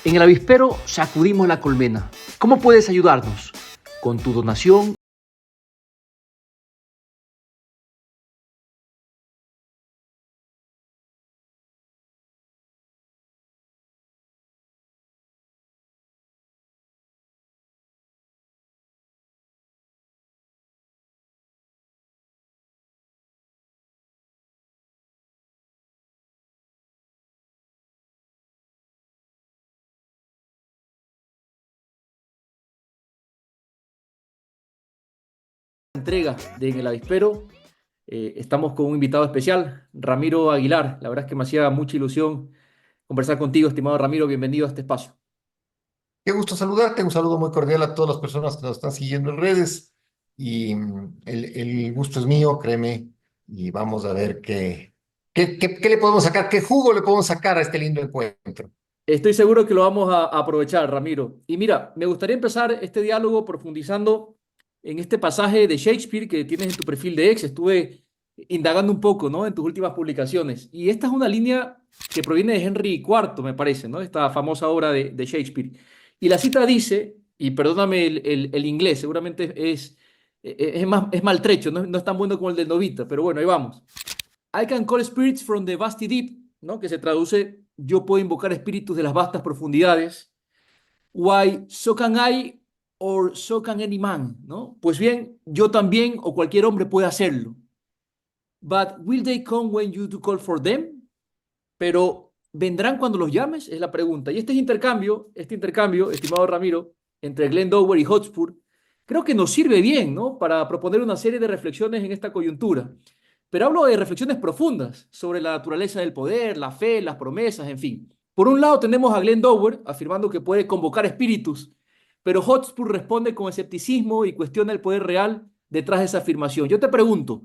En el avispero sacudimos la colmena. ¿Cómo puedes ayudarnos? Con tu donación. Entrega de En el Avispero. Estamos con un invitado especial, Ramiro Aguilar. La verdad es que me hacía mucha ilusión conversar contigo, estimado Ramiro. Bienvenido a este espacio. Qué gusto saludarte, un saludo muy cordial a todas las personas que nos están siguiendo en redes y el gusto es mío, créeme, y vamos a ver qué le podemos sacar, qué jugo le podemos sacar a este lindo encuentro. Estoy seguro que lo vamos a aprovechar, Ramiro. Y mira, me gustaría empezar este diálogo profundizando en este pasaje de Shakespeare que tienes en tu perfil de ex. Estuve indagando un poco, ¿no? En tus últimas publicaciones. Y esta es una línea que proviene de Henry IV, me parece, ¿no? Esta famosa obra de Shakespeare. Y la cita dice, y perdóname el inglés, seguramente es maltrecho, no es tan bueno como el del Novita, pero bueno, ahí vamos. I can call spirits from the vasty deep, ¿no? Que se traduce, yo puedo invocar espíritus de las vastas profundidades. Why, so can I or so can any man, ¿no? Pues bien, yo también o cualquier hombre puede hacerlo. But will they come when you do call for them? Pero ¿vendrán cuando los llames? Es la pregunta. Y este intercambio, estimado Ramiro, entre Glendower y Hotspur, creo que nos sirve bien, ¿no? Para proponer una serie de reflexiones en esta coyuntura. Pero hablo de reflexiones profundas sobre la naturaleza del poder, la fe, las promesas, en fin. Por un lado tenemos a Glendower afirmando que puede convocar espíritus, pero Hotspur responde con escepticismo y cuestiona el poder real detrás de esa afirmación. Yo te pregunto,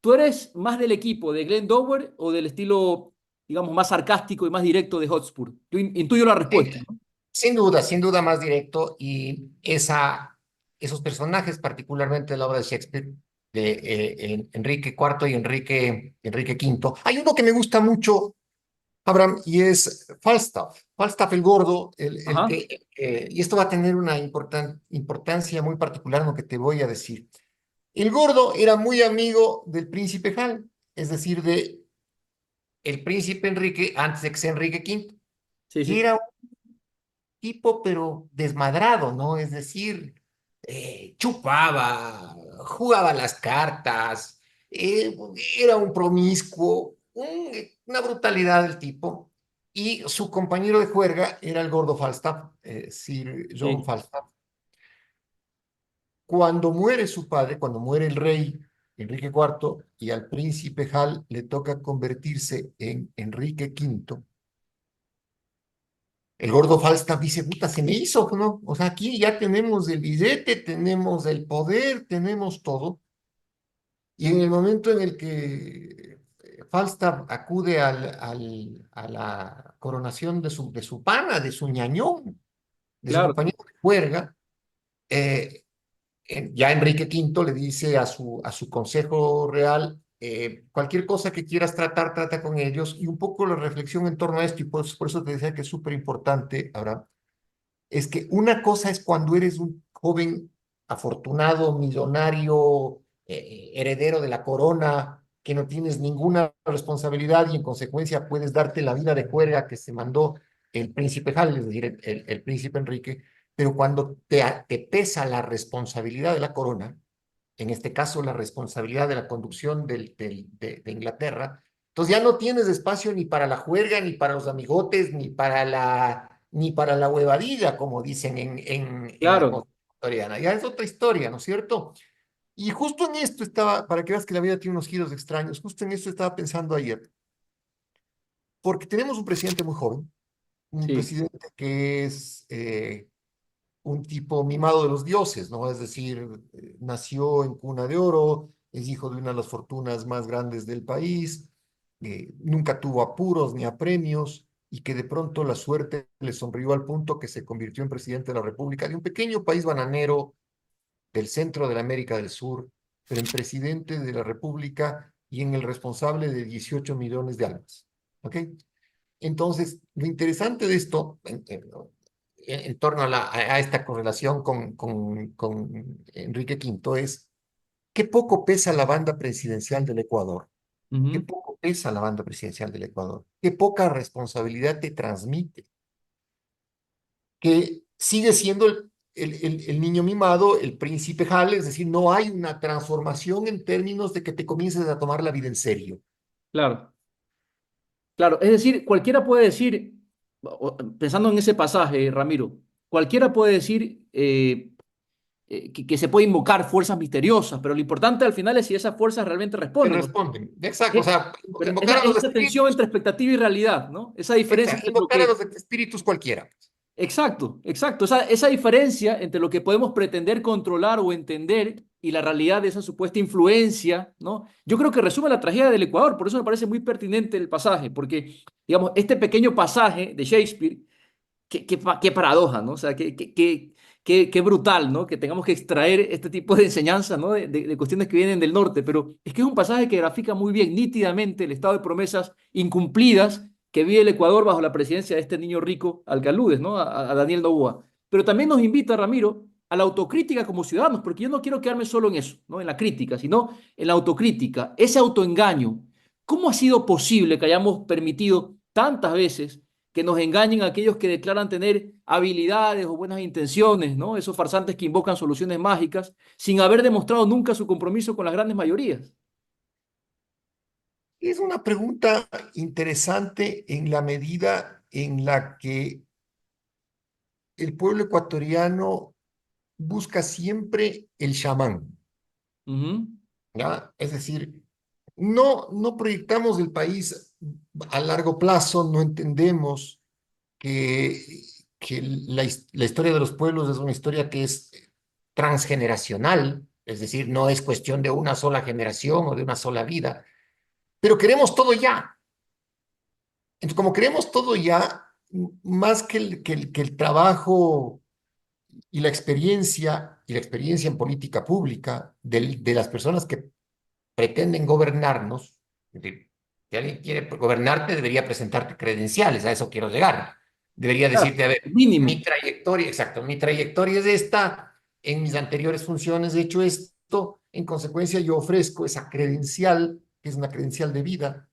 ¿tú eres más del equipo de Glendower o del estilo, digamos, más sarcástico y más directo de Hotspur? Yo intuyo la respuesta, Eh, ¿no? Sin duda más directo y esos personajes, particularmente de la obra de Shakespeare, de Enrique IV y Enrique V. Hay uno que me gusta mucho, Abraham, y es Falstaff. Falstaff el Gordo, Ajá, y esto va a tener una importancia muy particular en lo que te voy a decir. El Gordo era muy amigo del príncipe Hal, es decir, de el príncipe Enrique antes de que sea Enrique V, sí, y sí. era un tipo, pero desmadrado, ¿no? Es decir, chupaba, jugaba las cartas, eh, era un promiscuo, una brutalidad del tipo. Y su compañero de juerga era el gordo Falstaff, Sir John Sí. Falstaff. Cuando muere su padre, cuando muere el rey Enrique IV y al príncipe Hal le toca convertirse en Enrique V, el gordo Falstaff dice, puta, se me hizo, ¿no? O sea, aquí ya tenemos el billete, tenemos el poder, tenemos todo. Y en el momento en el que Falstaff acude a la coronación de su pana, de su ñañón, de su Claro. compañero de juerga, eh, ya Enrique V le dice a su consejo real, cualquier cosa que quieras tratar, trata con ellos. Y un poco la reflexión en torno a esto, y por eso te decía que es súper importante, ahora es que una cosa es cuando eres un joven afortunado, millonario, heredero de la corona, que no tienes ninguna responsabilidad y en consecuencia puedes darte la vida de juerga que se mandó el príncipe Hal, es decir, el príncipe Enrique, pero cuando te pesa la responsabilidad de la corona, en este caso la responsabilidad de la conducción de Inglaterra, entonces ya no tienes espacio ni para la juerga, ni para los amigotes, ni para la huevadilla, como dicen en la Claro. Constitución victoriana. Ya es otra historia, ¿no es cierto? Y justo en esto estaba, para que veas que la vida tiene unos giros extraños, justo en esto estaba pensando ayer, porque tenemos un presidente muy joven, un Sí. presidente que es un tipo mimado de los dioses, ¿no? Es decir, nació en cuna de oro, es hijo de una de las fortunas más grandes del país, nunca tuvo apuros ni apremios y que de pronto la suerte le sonrió al punto que se convirtió en presidente de la República de un pequeño país bananero del centro de la América del Sur, pero en presidente de la República y en el responsable de 18 millones de almas. ¿Ok? Entonces, lo interesante de esto, en torno a esta correlación con Enrique Quinto es qué poco pesa la banda presidencial del Ecuador, qué Ujú. poco pesa la banda presidencial del Ecuador, qué poca responsabilidad te transmite, que sigue siendo el niño mimado, el príncipe Hal, es decir, no hay una transformación en términos de que te comiences a tomar la vida en serio. Claro, claro. Es decir, cualquiera puede decir, pensando en ese pasaje, Ramiro, cualquiera puede decir que se puede invocar fuerzas misteriosas, pero lo importante al final es si esas fuerzas realmente Te responden. responden. Exacto, o Eh, sea, pero invocar a los esa tensión espíritus, entre expectativa y realidad, ¿no? Esa diferencia entre lo invocar a que... los espíritus cualquiera. Exacto, exacto. Esa diferencia entre lo que podemos pretender controlar o entender y la realidad de esa supuesta influencia, ¿no? Yo creo que resume la tragedia del Ecuador, por eso me parece muy pertinente el pasaje, porque, digamos, este pequeño pasaje de Shakespeare, qué paradoja, ¿no? O sea, qué brutal, ¿no? Que tengamos que extraer este tipo de enseñanzas, ¿no? De cuestiones que vienen del norte, pero es que es un pasaje que grafica muy bien, nítidamente, el estado de promesas incumplidas que vive el Ecuador bajo la presidencia de este niño rico al que aludes, ¿no? A Daniel Noboa. Pero también nos invita, Ramiro, a la autocrítica como ciudadanos, porque yo no quiero quedarme solo en eso, ¿no? En la crítica, sino en la autocrítica, ese autoengaño. ¿Cómo ha sido posible que hayamos permitido tantas veces que nos engañen a aquellos que declaran tener habilidades o buenas intenciones, ¿no? Esos farsantes que invocan soluciones mágicas sin haber demostrado nunca su compromiso con las grandes mayorías? Es una pregunta interesante en la medida en la que el pueblo ecuatoriano busca siempre el chamán, Ujú. ¿ya? Es decir, no proyectamos el país a largo plazo, no entendemos que, que la historia de los pueblos es una historia que es transgeneracional, es decir, no es cuestión de una sola generación o de una sola vida, pero queremos todo ya. Entonces, como queremos todo ya, más que el trabajo y la experiencia en política pública de las personas que pretenden gobernarnos, es decir, si alguien quiere gobernarte, debería presentarte credenciales, a eso quiero llegar. Debería Claro, decirte, a ver, mínimo. mi trayectoria, exacto, mi trayectoria es esta, en mis anteriores funciones he hecho esto, en consecuencia yo ofrezco esa credencial, que es una credencial de vida,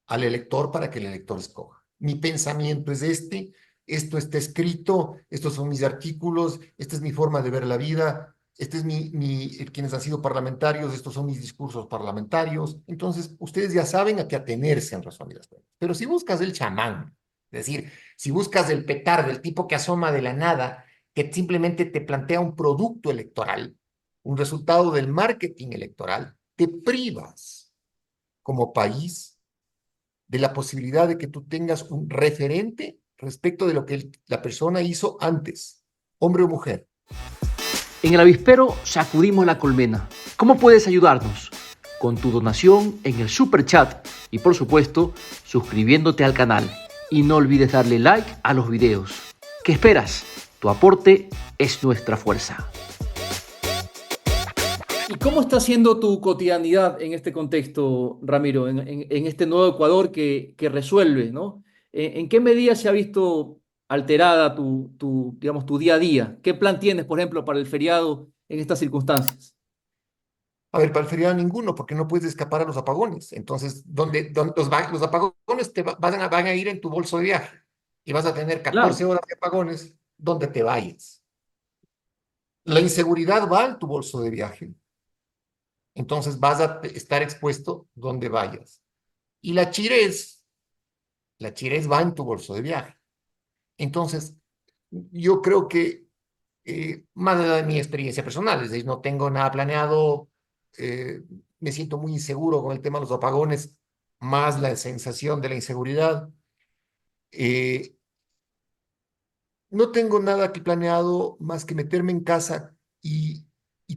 al elector para que el elector escoja. Mi pensamiento es este, esto está escrito, estos son mis artículos, esta es mi forma de ver la vida, este es quienes han sido parlamentarios, estos son mis discursos parlamentarios. Entonces, ustedes ya saben a qué atenerse en resumidas cuentas. Pero si buscas el chamán, es decir, si buscas el petardo, el tipo que asoma de la nada, que simplemente te plantea un producto electoral, un resultado del marketing electoral, te privas como país de la posibilidad de que tú tengas un referente respecto de lo que la persona hizo antes, hombre o mujer. En el avispero sacudimos la colmena. ¿Cómo puedes ayudarnos? Con tu donación en el super chat y por supuesto suscribiéndote al canal. Y no olvides darle like a los videos. ¿Qué esperas? Tu aporte es nuestra fuerza. ¿Y cómo está siendo tu cotidianidad en este contexto, Ramiro, en este nuevo Ecuador que resuelve, ¿no? ¿En qué medida se ha visto alterada digamos, tu día a día? ¿Qué plan tienes, por ejemplo, para el feriado en estas circunstancias? A ver, para el feriado ninguno, porque no puedes escapar a los apagones. Entonces, los apagones van a ir en tu bolso de viaje y vas a tener 14 Claro, horas de apagones donde te vayas. La inseguridad va en tu bolso de viaje, entonces vas a estar expuesto donde vayas. Y la chirez va en tu bolso de viaje. Entonces, yo creo que más allá de mi experiencia personal, es decir, no tengo nada planeado, eh, me siento muy inseguro con el tema de los apagones, más la sensación de la inseguridad. Eh, no tengo nada que planeado más que meterme en casa y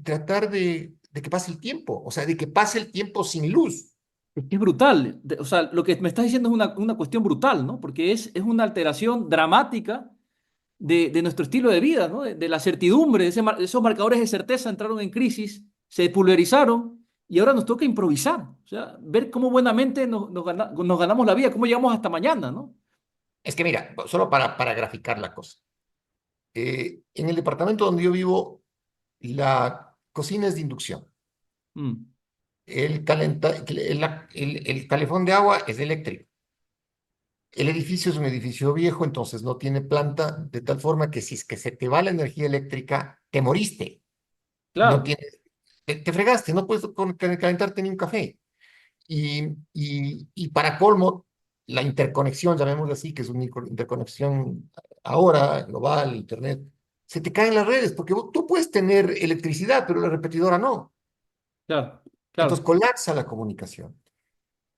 tratar de que pase el tiempo, o sea, de que pase el tiempo sin luz. es que es brutal. O sea, lo que me estás diciendo es una cuestión brutal, ¿no? Porque es una alteración dramática de nuestro estilo de vida, ¿no? De la certidumbre, esos marcadores de certeza entraron en crisis, se pulverizaron y ahora nos toca improvisar, o sea, ver cómo buenamente nos ganamos la vida, cómo llegamos hasta mañana, ¿no? Es que mira, solo para graficar la cosa. En el departamento donde yo vivo, la cocina es de inducción. Mm, El calefón de agua es eléctrico. El edificio es un edificio viejo, entonces no tiene planta, de tal forma que si es que se te va la energía eléctrica, te moriste. No claro, tienes, te fregaste, no puedes calentarte ni un café. Y para colmo, la interconexión, llamémoslo así, que es una interconexión ahora global, Internet, se te caen las redes, porque tú puedes tener electricidad, pero la repetidora no. claro, Entonces claro. colapsa la comunicación.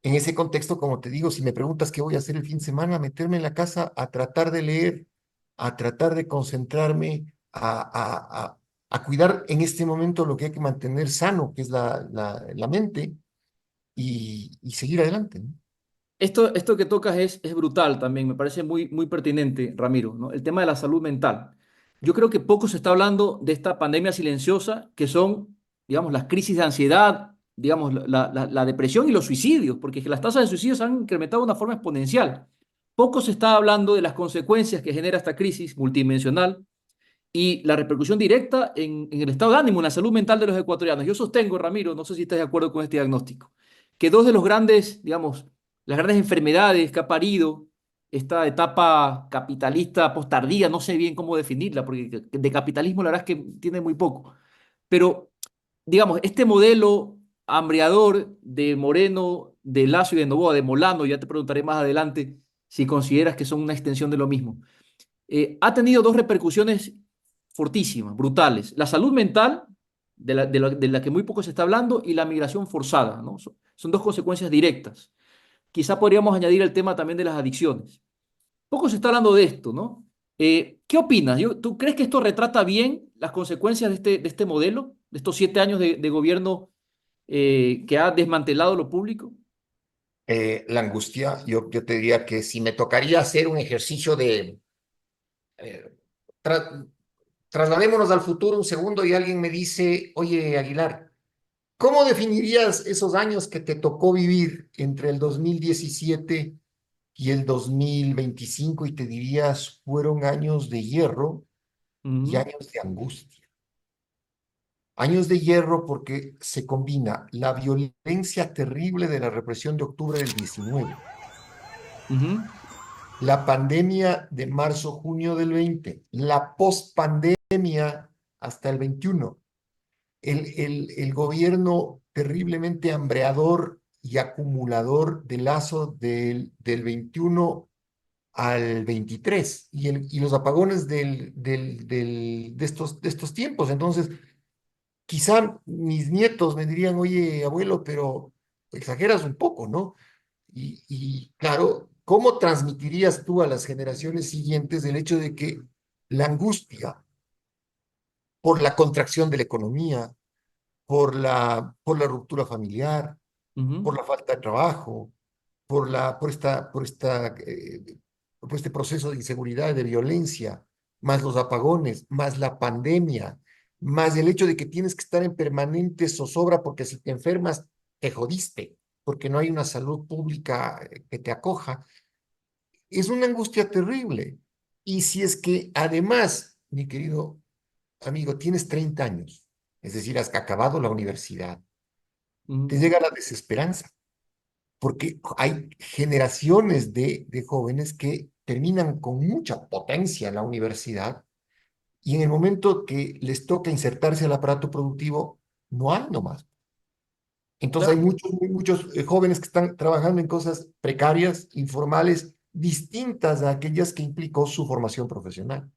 En ese contexto, como te digo, si me preguntas qué voy a hacer el fin de semana, meterme en la casa a tratar de leer, a tratar de concentrarme, a cuidar en este momento lo que hay que mantener sano, que es la mente, y seguir adelante, ¿no? Esto que tocas es brutal también, me parece muy, muy pertinente, Ramiro, ¿no? El tema de la salud mental. Yo creo que poco se está hablando de esta pandemia silenciosa que son, digamos, las crisis de ansiedad, digamos, la depresión y los suicidios, porque las tasas de suicidios han incrementado de una forma exponencial. Poco se está hablando de las consecuencias que genera esta crisis multidimensional y la repercusión directa en el estado de ánimo, en la salud mental de los ecuatorianos. Yo sostengo, Ramiro, no sé si estás de acuerdo con este diagnóstico, que dos de los grandes, digamos, las grandes enfermedades que ha parido esta etapa capitalista posttardía, no sé bien cómo definirla, porque de capitalismo la verdad es que tiene muy poco, pero digamos, este modelo hambreador de Moreno, de Lazo y de Noboa, de Molano, ya te preguntaré más adelante si consideras que son una extensión de lo mismo, ha tenido dos repercusiones fortísimas, brutales. La salud mental, de la que muy poco se está hablando, y la migración forzada, ¿no? Son dos consecuencias directas. Quizá podríamos añadir el tema también de las adicciones. Poco se está hablando de esto, ¿no? ¿Qué opinas? ¿Tú crees que esto retrata bien las consecuencias de este modelo, de estos 7 años de gobierno que ha desmantelado lo público? La angustia, yo te diría que si me tocaría hacer un ejercicio de, eh, tra- trasladémonos al futuro un segundo y alguien me dice, oye, Aguilar, ¿cómo definirías esos años que te tocó vivir entre el 2017 y el 2025? Y te dirías, fueron años de hierro y Ujú, años de angustia. Años de hierro porque se combina la violencia terrible de la represión de octubre del 19, ujú, la pandemia de marzo-junio del 20, la pospandemia hasta el 21, el gobierno terriblemente hambreador y acumulador de Lazo del 21 al 23 y los apagones de estos tiempos. Entonces, quizá mis nietos me dirían, oye, abuelo, pero exageras un poco, ¿no? Y claro, ¿cómo transmitirías tú a las generaciones siguientes el hecho de que la angustia por la contracción de la economía, por la ruptura familiar, ujú, por la falta de trabajo, por este proceso de inseguridad, de violencia, más los apagones, más la pandemia, más el hecho de que tienes que estar en permanente zozobra porque si te enfermas, te jodiste, porque no hay una salud pública que te acoja? Es una angustia terrible. Y si es que además, mi querido amigo, tienes 30 años, es decir, has acabado la universidad, te ujú. llega la desesperanza, porque hay generaciones de jóvenes que terminan con mucha potencia en la universidad y en el momento que les toca insertarse al aparato productivo, no hay nomás. Entonces hay Claro. muchos, muchos jóvenes que están trabajando en cosas precarias, informales, distintas a aquellas que implicó su formación profesional.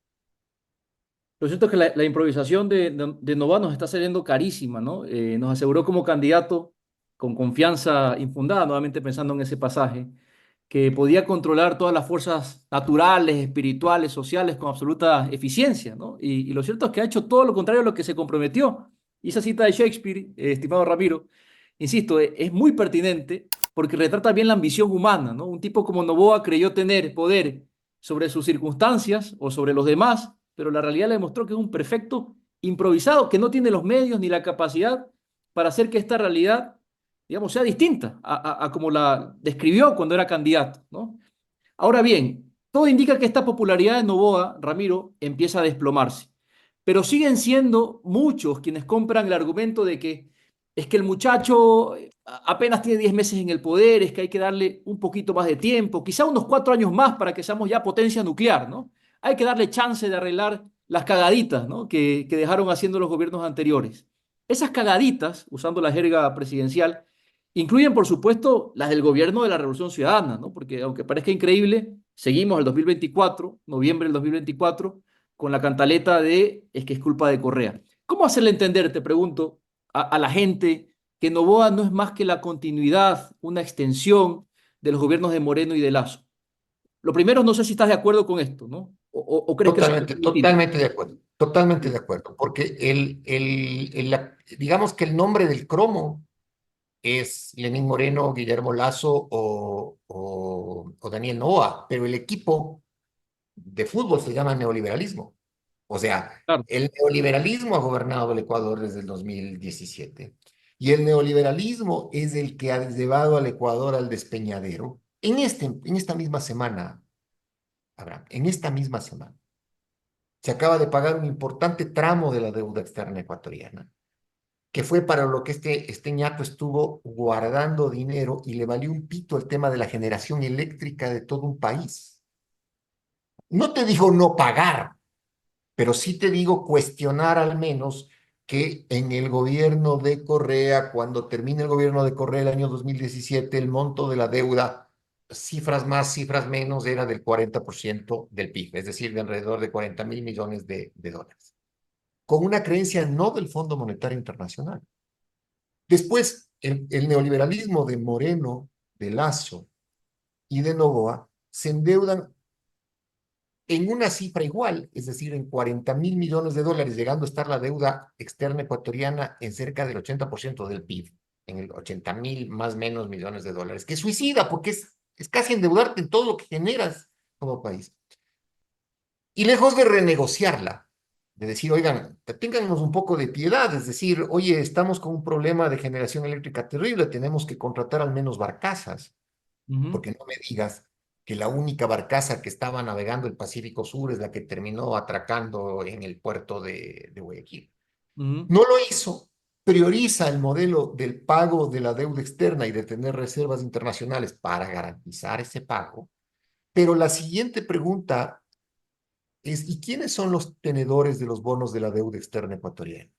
Lo cierto es que la improvisación de Nova nos está saliendo carísima, ¿no? Nos aseguró como candidato, con confianza infundada, nuevamente pensando en ese pasaje, que podía controlar todas las fuerzas naturales, espirituales, sociales con absoluta eficiencia, ¿no? Y lo cierto es que ha hecho todo lo contrario a lo que se comprometió. Y esa cita de Shakespeare, estimado Ramiro, insisto, es muy pertinente porque retrata bien la ambición humana, ¿no? Un tipo como Noboa creyó tener poder sobre sus circunstancias o sobre los demás, pero la realidad le demostró que es un perfecto improvisado, que no tiene los medios ni la capacidad para hacer que esta realidad, digamos, sea distinta a como la describió cuando era candidato, ¿no? Ahora bien, Todo indica que esta popularidad de Noboa, Ramiro, empieza a desplomarse. Pero siguen siendo muchos quienes compran el argumento de que es que el muchacho apenas tiene 10 meses en el poder, es que hay que darle un poquito más de tiempo, quizá unos 4 años más para que seamos ya potencia nuclear, ¿no? Hay que darle chance de arreglar las cagaditas, ¿no? que dejaron haciendo los gobiernos anteriores. Esas cagaditas, usando la jerga presidencial, incluyen, por supuesto, las del gobierno de la Revolución Ciudadana, ¿no? Porque aunque parezca increíble, seguimos el 2024, noviembre del 2024, con la cantaleta de es que es culpa de Correa. ¿Cómo hacerle entender, te pregunto, a la gente que Noboa no es más que la continuidad, una extensión de los gobiernos de Moreno y de Lazo? Lo primero, no sé si estás de acuerdo con esto, ¿no? ¿O crees que es Totalmente, distinto? totalmente de acuerdo, porque digamos que el nombre del cromo es Lenín Moreno, Guillermo Lazo o Daniel Noboa, pero el equipo de fútbol se llama neoliberalismo. O sea, Claro. el neoliberalismo ha gobernado el Ecuador desde el 2017 y el neoliberalismo es el que ha llevado al Ecuador al despeñadero. En esta misma semana, Abraham, en esta misma semana, se acaba de pagar un importante tramo de la deuda externa ecuatoriana, que fue para lo que este ñato estuvo guardando dinero y le valió un pito el tema de la generación eléctrica de todo un país. No te digo no pagar, pero sí te digo cuestionar al menos que en el gobierno de Correa, cuando termine el gobierno de Correa el año 2017, el monto de la deuda, cifras más, cifras menos, era del 40% del PIB, es decir, de alrededor de 40.000 millones de dólares, con una creencia no del Fondo Monetario Internacional. Después, el neoliberalismo de Moreno, de Lazo y de Noboa se endeudan en una cifra igual, es decir, en 40.000 millones de dólares, llegando a estar la deuda externa ecuatoriana en cerca del 80% del PIB, en el 80.000 más menos millones de dólares, que es suicida porque es casi endeudarte en todo lo que generas como país. Y lejos de renegociarla, de decir, oigan, téngannos un poco de piedad, es decir, oye, estamos con un problema de generación eléctrica terrible, tenemos que contratar al menos barcazas, Ujú, porque no me digas que la única barcaza que estaba navegando el Pacífico Sur es la que terminó atracando en el puerto de Guayaquil. ujú. No lo hizo, prioriza el modelo del pago de la deuda externa y de tener reservas internacionales para garantizar ese pago, pero la siguiente pregunta es, ¿y quiénes son los tenedores de los bonos de la deuda externa ecuatoriana?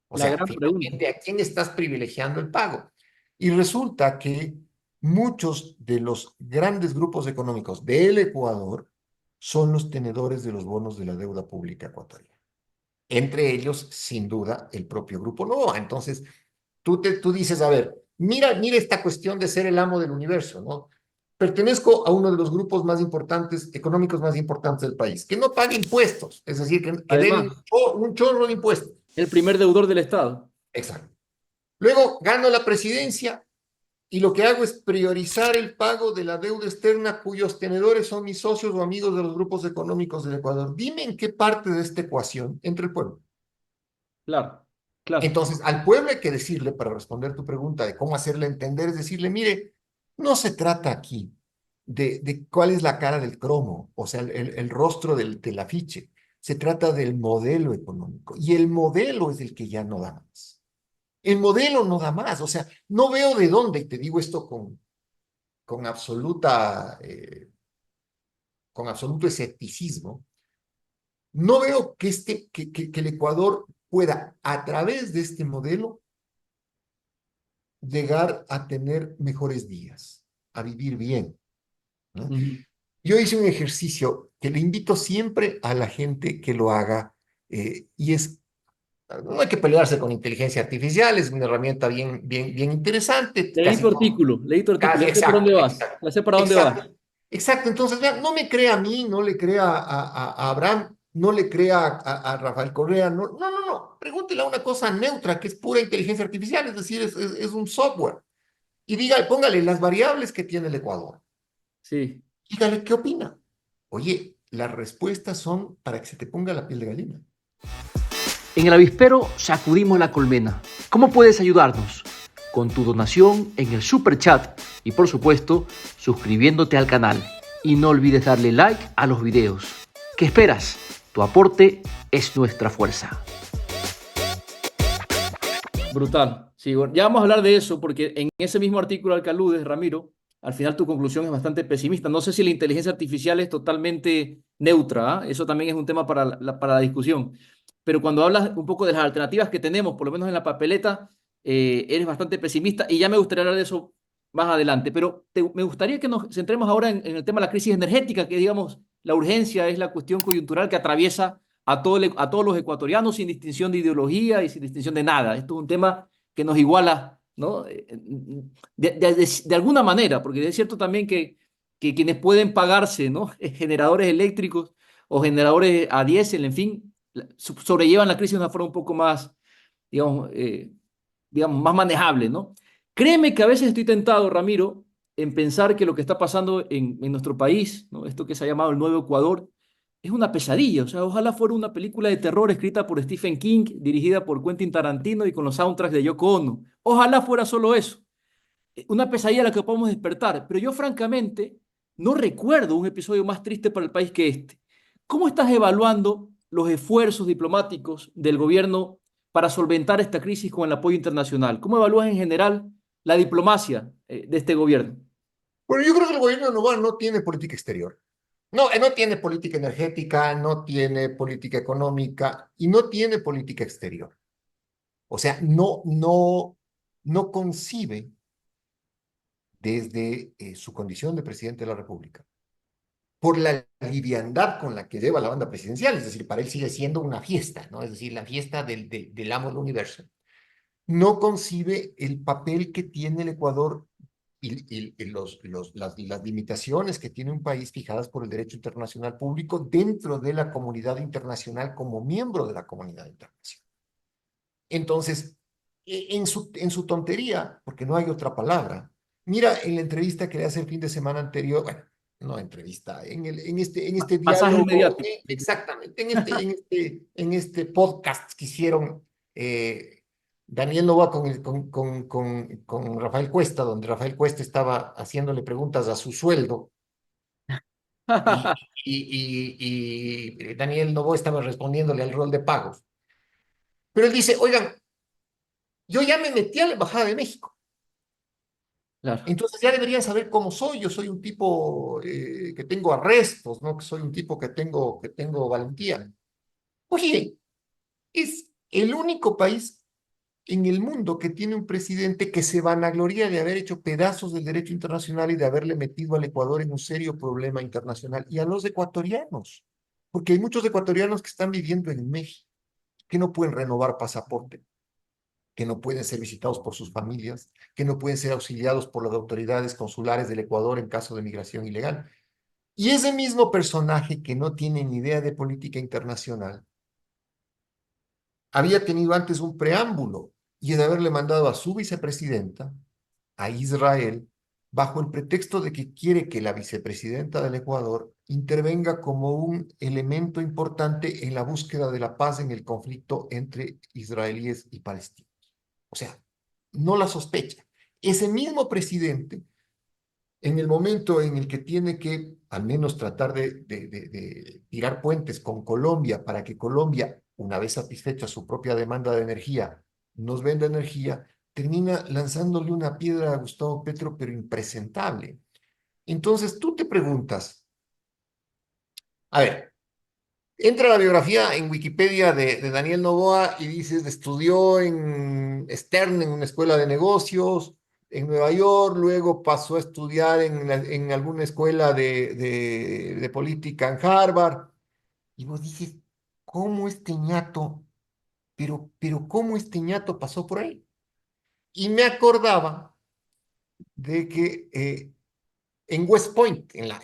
O La sea, gran pregunta. finalmente, ¿a quién estás privilegiando el pago? Y resulta que muchos de los grandes grupos económicos del Ecuador son los tenedores de los bonos de la deuda pública ecuatoriana. Entre ellos, sin duda, el propio Grupo Nova. Entonces, tú dices, a ver, mira esta cuestión de ser el amo del universo, ¿no? Pertenezco a uno de los grupos más importantes, económicos más importantes del país, que no paga impuestos, es decir, que den Además, un chorro de impuestos. el primer deudor del Estado. Exacto. Luego gano la presidencia y lo que hago es priorizar el pago de la deuda externa cuyos tenedores son mis socios o amigos de los grupos económicos del Ecuador. Dime en qué parte de esta ecuación entra el pueblo. Claro, claro. Entonces, al pueblo hay que decirle, para responder tu pregunta de cómo hacerle entender, es decirle, mire, no se trata aquí de cuál es la cara del cromo, o sea, el rostro del afiche. Se trata del modelo económico y el modelo es el que ya no da más. El modelo no da más, o sea, no veo de dónde, y te digo esto con con absoluto escepticismo, no veo que el Ecuador pueda, a través de este modelo, llegar a tener mejores días, a vivir bien, ¿no? Ujú. Yo hice un ejercicio que le invito siempre a la gente que lo haga, y es, no hay que pelearse con inteligencia artificial, es una herramienta bien interesante, Leí casi tu todo, artículo, leí tu artículo, casi, ya sé por dónde exacto, vas, exacto, ya sé para dónde vas. exacto, exacto. Entonces, vean, no me crea a mí, no le crea a Abraham, no le crea a Rafael Correa, no, pregúntele a una cosa neutra que es pura inteligencia artificial, es decir, es un software. Y póngale las variables que tiene el Ecuador. Sí. Dígale qué opina. Oye, las respuestas son para que se te ponga la piel de gallina. En el avispero sacudimos la colmena. ¿Cómo puedes ayudarnos? Con tu donación en el super chat y por supuesto suscribiéndote al canal. y no olvides darle like a los videos. ¿Qué esperas? Tu aporte es nuestra fuerza. Brutal. Sí, bueno, ya vamos a hablar de eso porque en ese mismo artículo al que aludes, Ramiro, al final tu conclusión es bastante pesimista. No sé si la inteligencia artificial es totalmente neutra, ¿ah? Eso también es un tema para para la discusión. Pero cuando hablas un poco de las alternativas que tenemos, por lo menos en la papeleta, eres bastante pesimista y ya me gustaría hablar de eso más adelante. Pero me gustaría que nos centremos ahora en el tema de la crisis energética, que digamos, la urgencia es la cuestión coyuntural que atraviesa a todos los ecuatorianos sin distinción de ideología y sin distinción de nada. Esto es un tema que nos iguala, ¿no? De alguna manera, porque es cierto también que quienes pueden pagarse, ¿no? Generadores eléctricos o generadores a diésel, en fin, sobrellevan la crisis de una forma un poco más, digamos, digamos, más manejable, ¿no? Créeme que a veces estoy tentado, Ramiro, en pensar que lo que está pasando en nuestro país, ¿no? Esto que se ha llamado el Nuevo Ecuador, es una pesadilla. O sea, ojalá fuera una película de terror escrita por Stephen King, dirigida por Quentin Tarantino y con los soundtracks de Yoko Ono. Ojalá fuera solo eso. Una pesadilla a la que podemos despertar. Pero yo, francamente, no recuerdo un episodio más triste para el país que este. ¿Cómo estás evaluando los esfuerzos diplomáticos del gobierno para solventar esta crisis con el apoyo internacional? ¿Cómo evalúas en general la diplomacia de este gobierno? Bueno, yo creo que el gobierno de Novoa no tiene política exterior. No, no tiene política energética, no tiene política económica y no tiene política exterior. O sea, no concibe desde su condición de presidente de la República, por la liviandad con la que lleva la banda presidencial, es decir, para él sigue siendo una fiesta, ¿no? Es decir, la fiesta del amo del universo. No concibe el papel que tiene el Ecuador y las limitaciones que tiene un país fijadas por el derecho internacional público dentro de la comunidad internacional como miembro de la comunidad internacional. Entonces, en su tontería, porque no hay otra palabra, mira en la entrevista que le hace el fin de semana anterior, bueno, no entrevista, en este Pasaje diálogo, mediático. exactamente, en este podcast que hicieron Daniel Noboa con Rafael Cuesta, donde Rafael Cuesta estaba haciéndole preguntas a su sueldo y, y Daniel Noboa estaba respondiéndole al rol de pagos. Pero él dice, oigan, yo ya me metí a la Embajada de México. Claro. Entonces ya deberían saber cómo soy. Yo soy un tipo que tengo arrestos, ¿no? Que soy un tipo que tengo valentía. Oye, es el único país en el mundo que tiene un presidente que se vanagloria de haber hecho pedazos del derecho internacional y de haberle metido al Ecuador en un serio problema internacional. Y a los ecuatorianos, porque hay muchos ecuatorianos que están viviendo en México, que no pueden renovar pasaporte, que no pueden ser visitados por sus familias, que no pueden ser auxiliados por las autoridades consulares del Ecuador en caso de migración ilegal. Y ese mismo personaje que no tiene ni idea de política internacional, había tenido antes un preámbulo y de haberle mandado a su vicepresidenta a Israel bajo el pretexto de que quiere que la vicepresidenta del Ecuador intervenga como un elemento importante en la búsqueda de la paz en el conflicto entre israelíes y palestinos. O sea, no la sospecha. Ese mismo presidente, en el momento en el que tiene que al menos tratar de tirar puentes con Colombia para que Colombia, una vez satisfecha su propia demanda de energía, nos venda energía, termina lanzándole una piedra a Gustavo Petro, pero impresentable. Entonces tú te preguntas, a ver, entra la biografía en Wikipedia de Daniel Noboa y dices, estudió en Stern, en una escuela de negocios, en Nueva York, luego pasó a estudiar en alguna escuela de política en Harvard. Y vos dices, ¿cómo este ñato, pero cómo este ñato pasó por ahí? Y me acordaba de que en West Point, a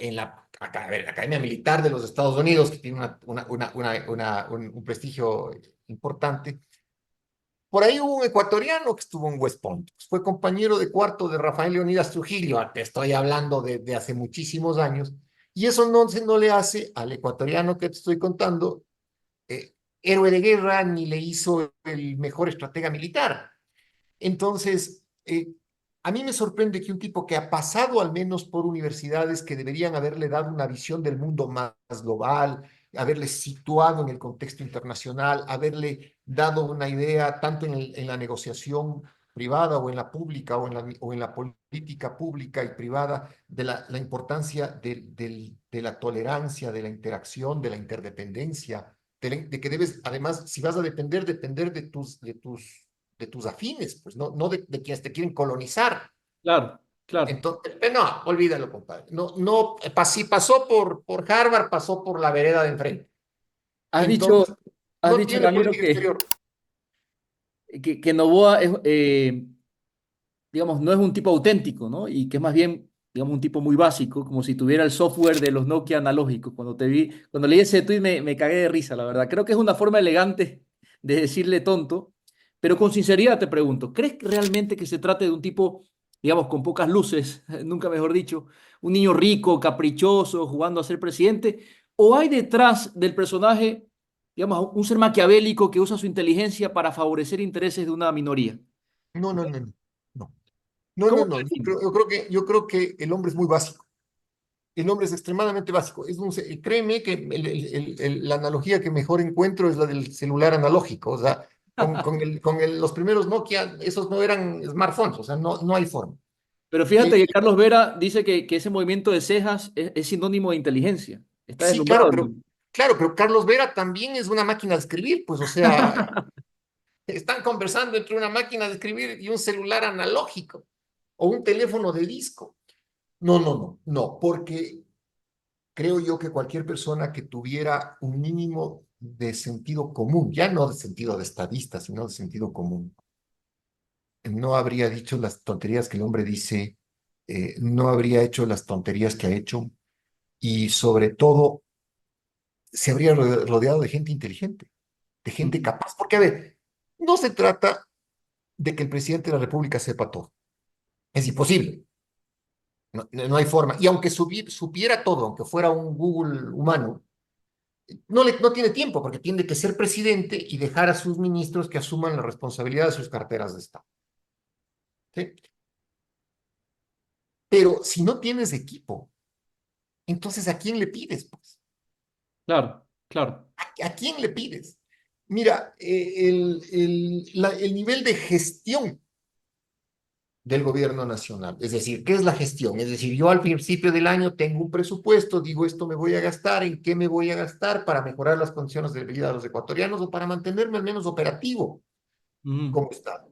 ver, la Academia Militar de los Estados Unidos, que tiene un prestigio importante, por ahí hubo un ecuatoriano que estuvo en West Point. Fue compañero de cuarto de Rafael Leonidas Trujillo, te estoy hablando de hace muchísimos años, y eso no le hace al ecuatoriano que te estoy contando héroe de guerra, ni le hizo el mejor estratega militar. Entonces, a mí me sorprende que un tipo que ha pasado al menos por universidades que deberían haberle dado una visión del mundo más global, haberle situado en el contexto internacional, haberle dado una idea tanto en la negociación privada o en la pública o en la política pública y privada de la importancia de la tolerancia, de la interacción, de la interdependencia, de que debes, además, si vas a depender de tus afines, pues no de quienes te quieren colonizar. Claro, claro. Entonces, no, olvídalo, compadre. No, si pasó por Harvard, pasó por la vereda de enfrente. Has dicho, Entonces, has no dicho, tiene Ramiro, política exterior. que Novoa es, digamos, no es un tipo auténtico, ¿no? Y que es más bien, digamos, un tipo muy básico, como si tuviera el software de los Nokia analógicos. Cuando leí ese tweet me cagué de risa, la verdad. Creo que es una forma elegante de decirle tonto, pero con sinceridad te pregunto, ¿crees realmente que se trate de un tipo, digamos, con pocas luces, nunca mejor dicho, un niño rico, caprichoso, jugando a ser presidente? ¿O hay detrás del personaje, digamos, un ser maquiavélico que usa su inteligencia para favorecer intereses de una minoría? No, no, no, no. No, no, no, ¿Cómo no. lo defines? Yo creo que el hombre es muy básico. El hombre es extremadamente básico. Créeme que la analogía que mejor encuentro es la del celular analógico. O sea, los primeros Nokia, esos no eran smartphones, o sea, no hay forma. Pero Eh, fíjate que Carlos Vera dice que ese movimiento de cejas es sinónimo de inteligencia. Está sí, claro, deslumbrado. pero Carlos Vera también es una máquina de escribir, pues, o sea, están conversando entre una máquina de escribir y un celular analógico o un teléfono de disco. No, no, no, no, porque creo yo que cualquier persona que tuviera un mínimo de sentido común, ya no de sentido de estadista, sino de sentido común, no habría dicho las tonterías que el hombre dice, no habría hecho las tonterías que ha hecho y sobre todo se habría rodeado de gente inteligente, de gente Ujú. capaz, porque a ver, no se trata de que el presidente de la República sepa todo, es imposible. No hay forma. Y aunque supiera todo, aunque fuera un Google humano, no tiene tiempo porque tiene que ser presidente y dejar a sus ministros que asuman la responsabilidad de sus carteras de Estado. ¿Sí? Pero si no tienes equipo, entonces ¿a quién le pides? Pues? Claro, claro. ¿A quién le pides? Mira, el nivel de gestión del gobierno nacional. Es decir, ¿qué es la gestión? Es decir, yo al principio del año tengo un presupuesto, digo esto me voy a gastar, ¿en qué me voy a gastar para mejorar las condiciones de vida de los ecuatorianos o para mantenerme al menos operativo Ujú. como está?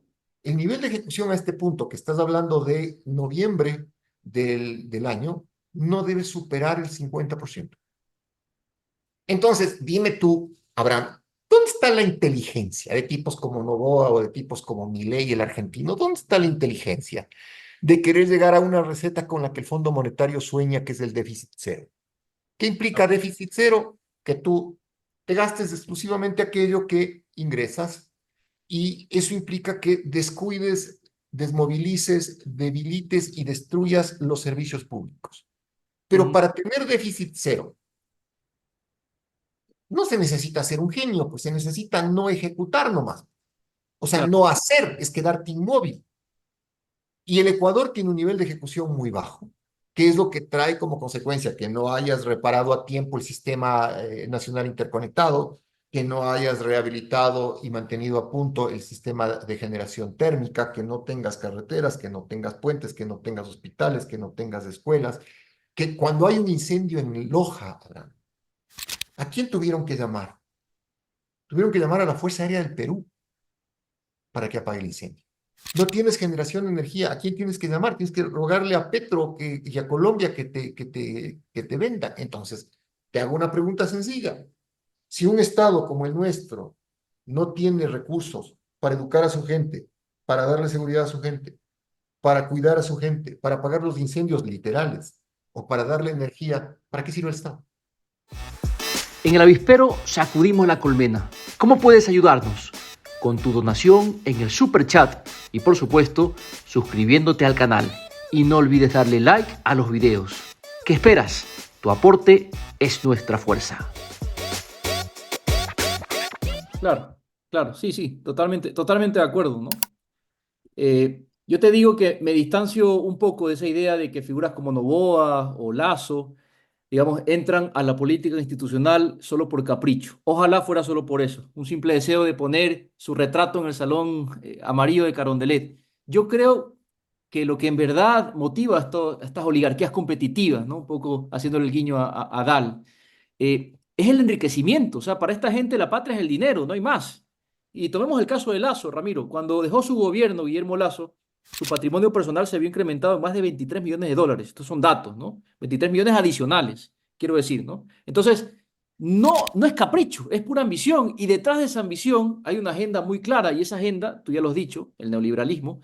El nivel de ejecución a este punto, que estás hablando de noviembre del año, no debe superar el 50%. Entonces, dime tú, Abraham, ¿dónde está la inteligencia de tipos como Novoa o de tipos como Milei, el argentino? ¿Dónde está la inteligencia de querer llegar a una receta con la que el Fondo Monetario sueña, que es el déficit cero? ¿Qué implica déficit cero? Que tú te gastes exclusivamente aquello que ingresas y eso implica que descuides, desmovilices, debilites y destruyas los servicios públicos. Pero Ujú. para tener déficit cero, no se necesita ser un genio, pues se necesita no ejecutar nomás. O sea, Claro. no hacer, es quedarte inmóvil. Y el Ecuador tiene un nivel de ejecución muy bajo. ¿Qué es lo que trae como consecuencia? Que no hayas reparado a tiempo el sistema nacional interconectado, que no hayas rehabilitado y mantenido a punto el sistema de generación térmica, que no tengas carreteras, que no tengas puentes, que no tengas hospitales, que no tengas escuelas, que cuando hay un incendio en Loja, ¿a quién tuvieron que llamar? Tuvieron que llamar a la Fuerza Aérea del Perú para que apague el incendio. No tienes generación de energía, ¿a quién tienes que llamar? Tienes que rogarle a Petro y a Colombia que te venda. Entonces, te hago una pregunta sencilla. Si un Estado como el nuestro no tiene recursos para educar a su gente, para darle seguridad a su gente, para cuidar a su gente, para pagar los incendios literales o para darle energía, ¿para qué sirve el Estado? En el avispero sacudimos la colmena. ¿Cómo puedes ayudarnos? Con tu donación en el super chat y por supuesto suscribiéndote al canal. Y no olvides darle like a los videos. ¿Qué esperas? Tu aporte es nuestra fuerza. Claro, claro. Sí, sí, totalmente, totalmente de acuerdo, ¿no? Yo te digo que me distancio un poco de esa idea de que figuras como Noboa o Lazo, digamos, entran a la política institucional solo por capricho. Ojalá fuera solo por eso, un simple deseo de poner su retrato en el salón amarillo de Carondelet. Yo creo que lo que en verdad motiva a estas oligarquías competitivas, ¿no? Un poco haciéndole el guiño a Dal, es el enriquecimiento. O sea, para esta gente la patria es el dinero, no hay más. Y tomemos el caso de Lazo, Ramiro. Cuando dejó su gobierno, Guillermo Lazo, su patrimonio personal se vio incrementado en más de 23 millones de dólares. Estos son datos, ¿no? 23 millones adicionales, quiero decir, ¿no? Entonces, no es capricho, es pura ambición. Y detrás de esa ambición hay una agenda muy clara. Y esa agenda, tú ya lo has dicho, el neoliberalismo,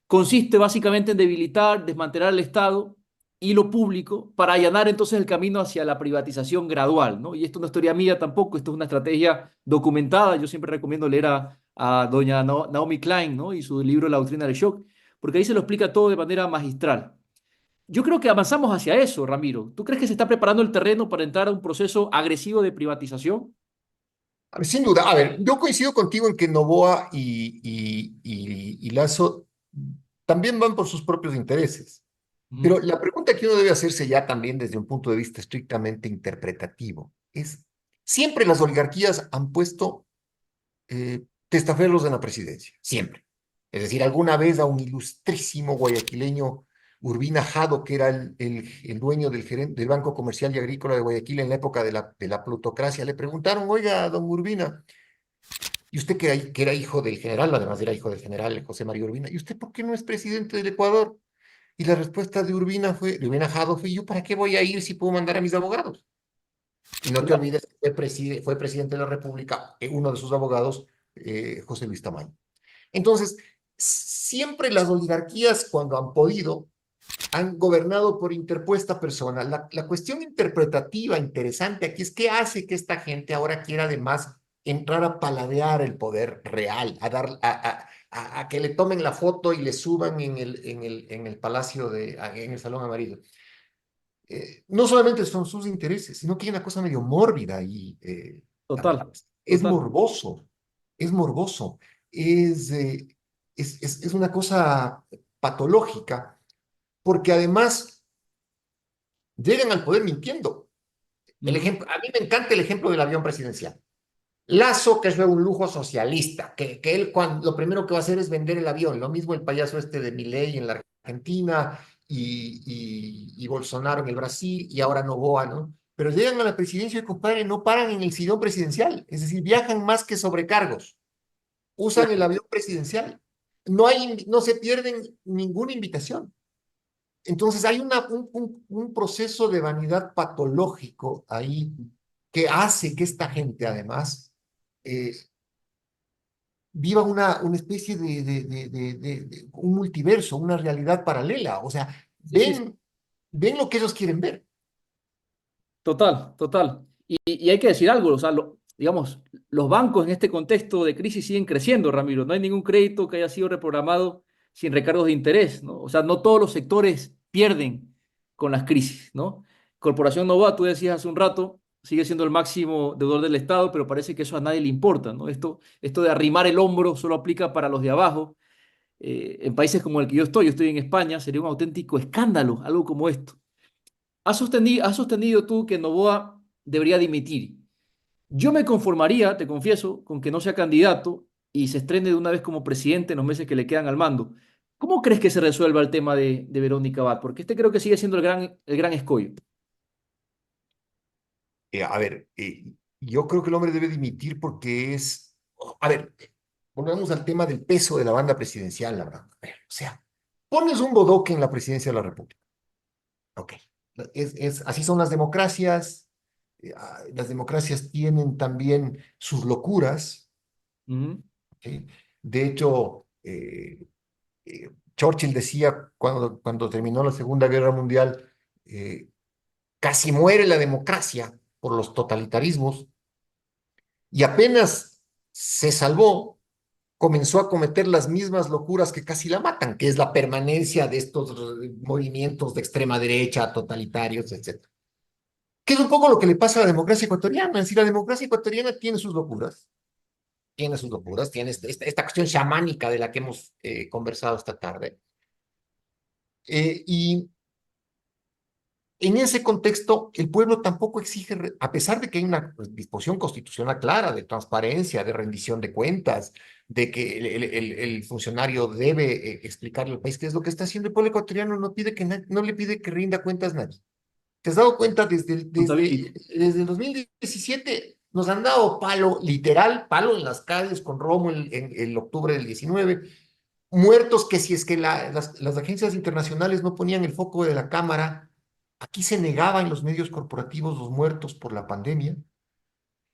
consiste básicamente en debilitar, desmantelar el Estado y lo público para allanar entonces el camino hacia la privatización gradual, ¿no? Y esto no es historia mía tampoco, esto es una estrategia documentada. Yo siempre recomiendo leer a doña Naomi Klein, ¿no? Y su libro La doctrina del shock, porque ahí se lo explica todo de manera magistral. Yo creo que avanzamos hacia eso, Ramiro. ¿Tú crees que se está preparando el terreno para entrar a un proceso agresivo de privatización? A ver, sin duda, a ver, yo coincido contigo en que Noboa y Lazo también van por sus propios intereses. Ujú. Pero la pregunta que uno debe hacerse ya también desde un punto de vista estrictamente interpretativo es, siempre las oligarquías han puesto testaferros en la presidencia, siempre. Es decir, alguna vez a un ilustrísimo guayaquileño, Urbina Jado, que era el dueño del Banco Comercial y Agrícola de Guayaquil en la época de la plutocracia, le preguntaron, oiga, don Urbina, y usted que era hijo del general, además era hijo del general José María Urbina, ¿y usted por qué no es presidente del Ecuador? Y la respuesta de Urbina Jado fue, ¿yo para qué voy a ir si puedo mandar a mis abogados? Y no te Claro, olvides que fue presidente de la República, uno de sus abogados, José Luis Tamayo. Entonces, siempre las oligarquías, cuando han podido, han gobernado por interpuesta persona. La cuestión interpretativa interesante aquí es qué hace que esta gente ahora quiera además entrar a paladear el poder real, a que le tomen la foto y le suban en el palacio, en el Salón Amarillo. No solamente son sus intereses, sino que hay una cosa medio mórbida y a ver, total, es total, morboso, es morboso, es, eh, es una cosa patológica, porque además llegan al poder mintiendo. El ujú, ejemplo, a mí me encanta el ejemplo del avión presidencial. Lazo, que es luego un lujo socialista, que él lo primero que va a hacer es vender el avión. Lo mismo el payaso este de Milei en la Argentina y Bolsonaro en el Brasil y ahora Noboa, ¿no? Pero llegan a la presidencia y, compadre, no paran en el sillón presidencial. Es decir, viajan más que sobrecargos. Usan el claro, avión presidencial. No se pierden ninguna invitación. Entonces hay un proceso de vanidad patológico ahí que hace que esta gente además eh, viva una especie de un multiverso, una realidad paralela. O sea, sí, sí, sí. ven lo que ellos quieren ver. Total, total. Y hay que decir algo, o sea, digamos, los bancos en este contexto de crisis siguen creciendo, Ramiro. No hay ningún crédito que haya sido reprogramado sin recargos de interés, ¿no? O sea, no todos los sectores pierden con las crisis, ¿no? Corporación Nova, tú decías hace un rato, sigue siendo el máximo deudor del Estado, pero parece que eso a nadie le importa, ¿no? Esto de arrimar el hombro solo aplica para los de abajo. En países como el que yo estoy en España, sería un auténtico escándalo, algo como esto. Has sostenido tú que Noboa debería dimitir. Yo me conformaría, te confieso, con que no sea candidato y se estrene de una vez como presidente en los meses que le quedan al mando. ¿Cómo crees que se resuelva el tema de Verónica Abad? Porque este creo que sigue siendo el gran escollo. A ver, yo creo que el hombre debe dimitir porque a ver, volvemos al tema del peso de la banda presidencial, la verdad. A ver, o sea, pones un bodoque en la presidencia de la República. Ok. Así son las democracias. Las democracias tienen también sus locuras. Ujú. ¿Sí? De hecho, Churchill decía cuando terminó la Segunda Guerra Mundial, eh, casi muere la democracia por los totalitarismos y apenas se salvó, comenzó a cometer las mismas locuras que casi la matan, que es la permanencia de estos movimientos de extrema derecha, totalitarios, etc. Que es un poco lo que le pasa a la democracia ecuatoriana. Es decir, la democracia ecuatoriana tiene sus locuras, tiene esta cuestión chamánica de la que hemos conversado esta tarde. Y en ese contexto, el pueblo tampoco exige, a pesar de que hay una disposición constitucional clara de transparencia, de rendición de cuentas, de que el funcionario debe explicarle al país qué es lo que está haciendo, el pueblo ecuatoriano no pide no le pide que rinda cuentas a nadie. ¿Te has dado cuenta? Contabilidad. Desde el 2017 nos han dado palo, literal, palo en las calles con Romo en el octubre del 19, muertos que si es que las agencias internacionales no ponían el foco de la cámara, aquí se negaban los medios corporativos los muertos por la pandemia,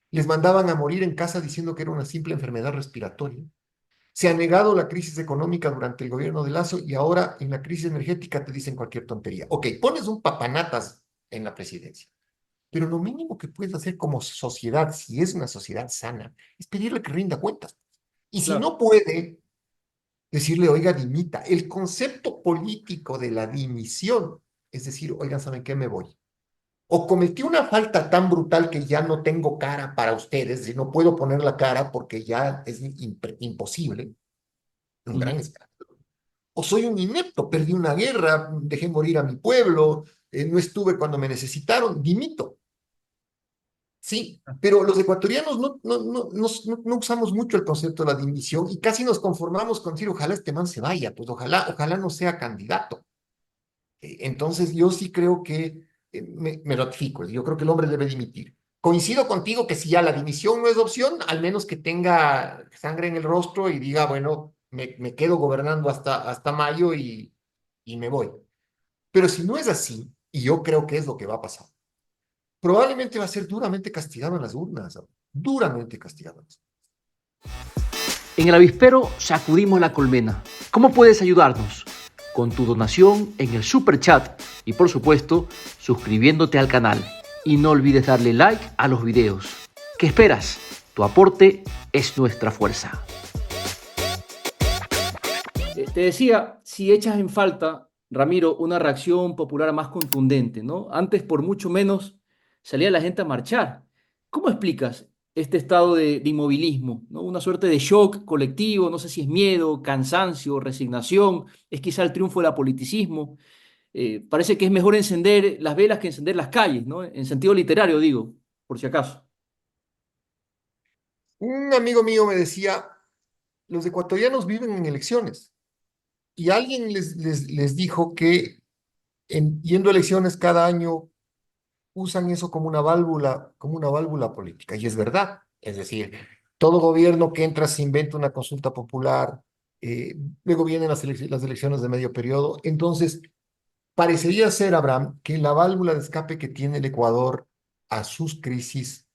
les mandaban a morir en casa diciendo que era una simple enfermedad respiratoria. Se ha negado la crisis económica durante el gobierno de Lazo y ahora en la crisis energética te dicen cualquier tontería. Ok, pones un papanatas en la presidencia, pero lo mínimo que puedes hacer como sociedad, si es una sociedad sana, es pedirle que rinda cuentas. Y si Claro, no puede, decirle, oiga, dimita. El concepto político de la dimisión es decir, oigan, ¿saben qué? Me voy. O cometí una falta tan brutal que ya no tengo cara para ustedes, y no puedo poner la cara porque ya es imposible, un gran ujú, escándalo. O soy un inepto, perdí una guerra, dejé morir a mi pueblo, no estuve cuando me necesitaron, dimito. Sí, pero los ecuatorianos no usamos mucho el concepto de la dimisión y casi nos conformamos con decir, ojalá este man se vaya, pues ojalá no sea candidato. Entonces yo sí creo que me ratifico, yo creo que el hombre debe dimitir. Coincido contigo que si ya la dimisión no es opción, al menos que tenga sangre en el rostro y diga, bueno, me quedo gobernando hasta mayo y me voy. Pero si no es así, y yo creo que es lo que va a pasar, probablemente va a ser duramente castigado en las urnas, duramente castigado en las urnas. En el avispero sacudimos la colmena. ¿Cómo puedes ayudarnos? Con tu donación en el super chat y por supuesto suscribiéndote al canal. Y no olvides darle like a los videos. ¿Qué esperas? Tu aporte es nuestra fuerza. Te decía, si echas en falta, Ramiro, una reacción popular más contundente, ¿no? Antes, por mucho menos, salía la gente a marchar. ¿Cómo explicas este estado de inmovilismo, ¿no? Una suerte de shock colectivo, no sé si es miedo, cansancio, resignación, es quizá el triunfo del apoliticismo. Parece que es mejor encender las velas que encender las calles, ¿no? En sentido literario, digo, por si acaso. Un amigo mío me decía, los ecuatorianos viven en elecciones y alguien les dijo que yendo a elecciones cada año usan eso como una válvula política. Y es verdad. Es decir, todo gobierno que entra se inventa una consulta popular, luego vienen las elecciones de medio periodo. Entonces, parecería ser, Abraham, que la válvula de escape que tiene el Ecuador a sus crisis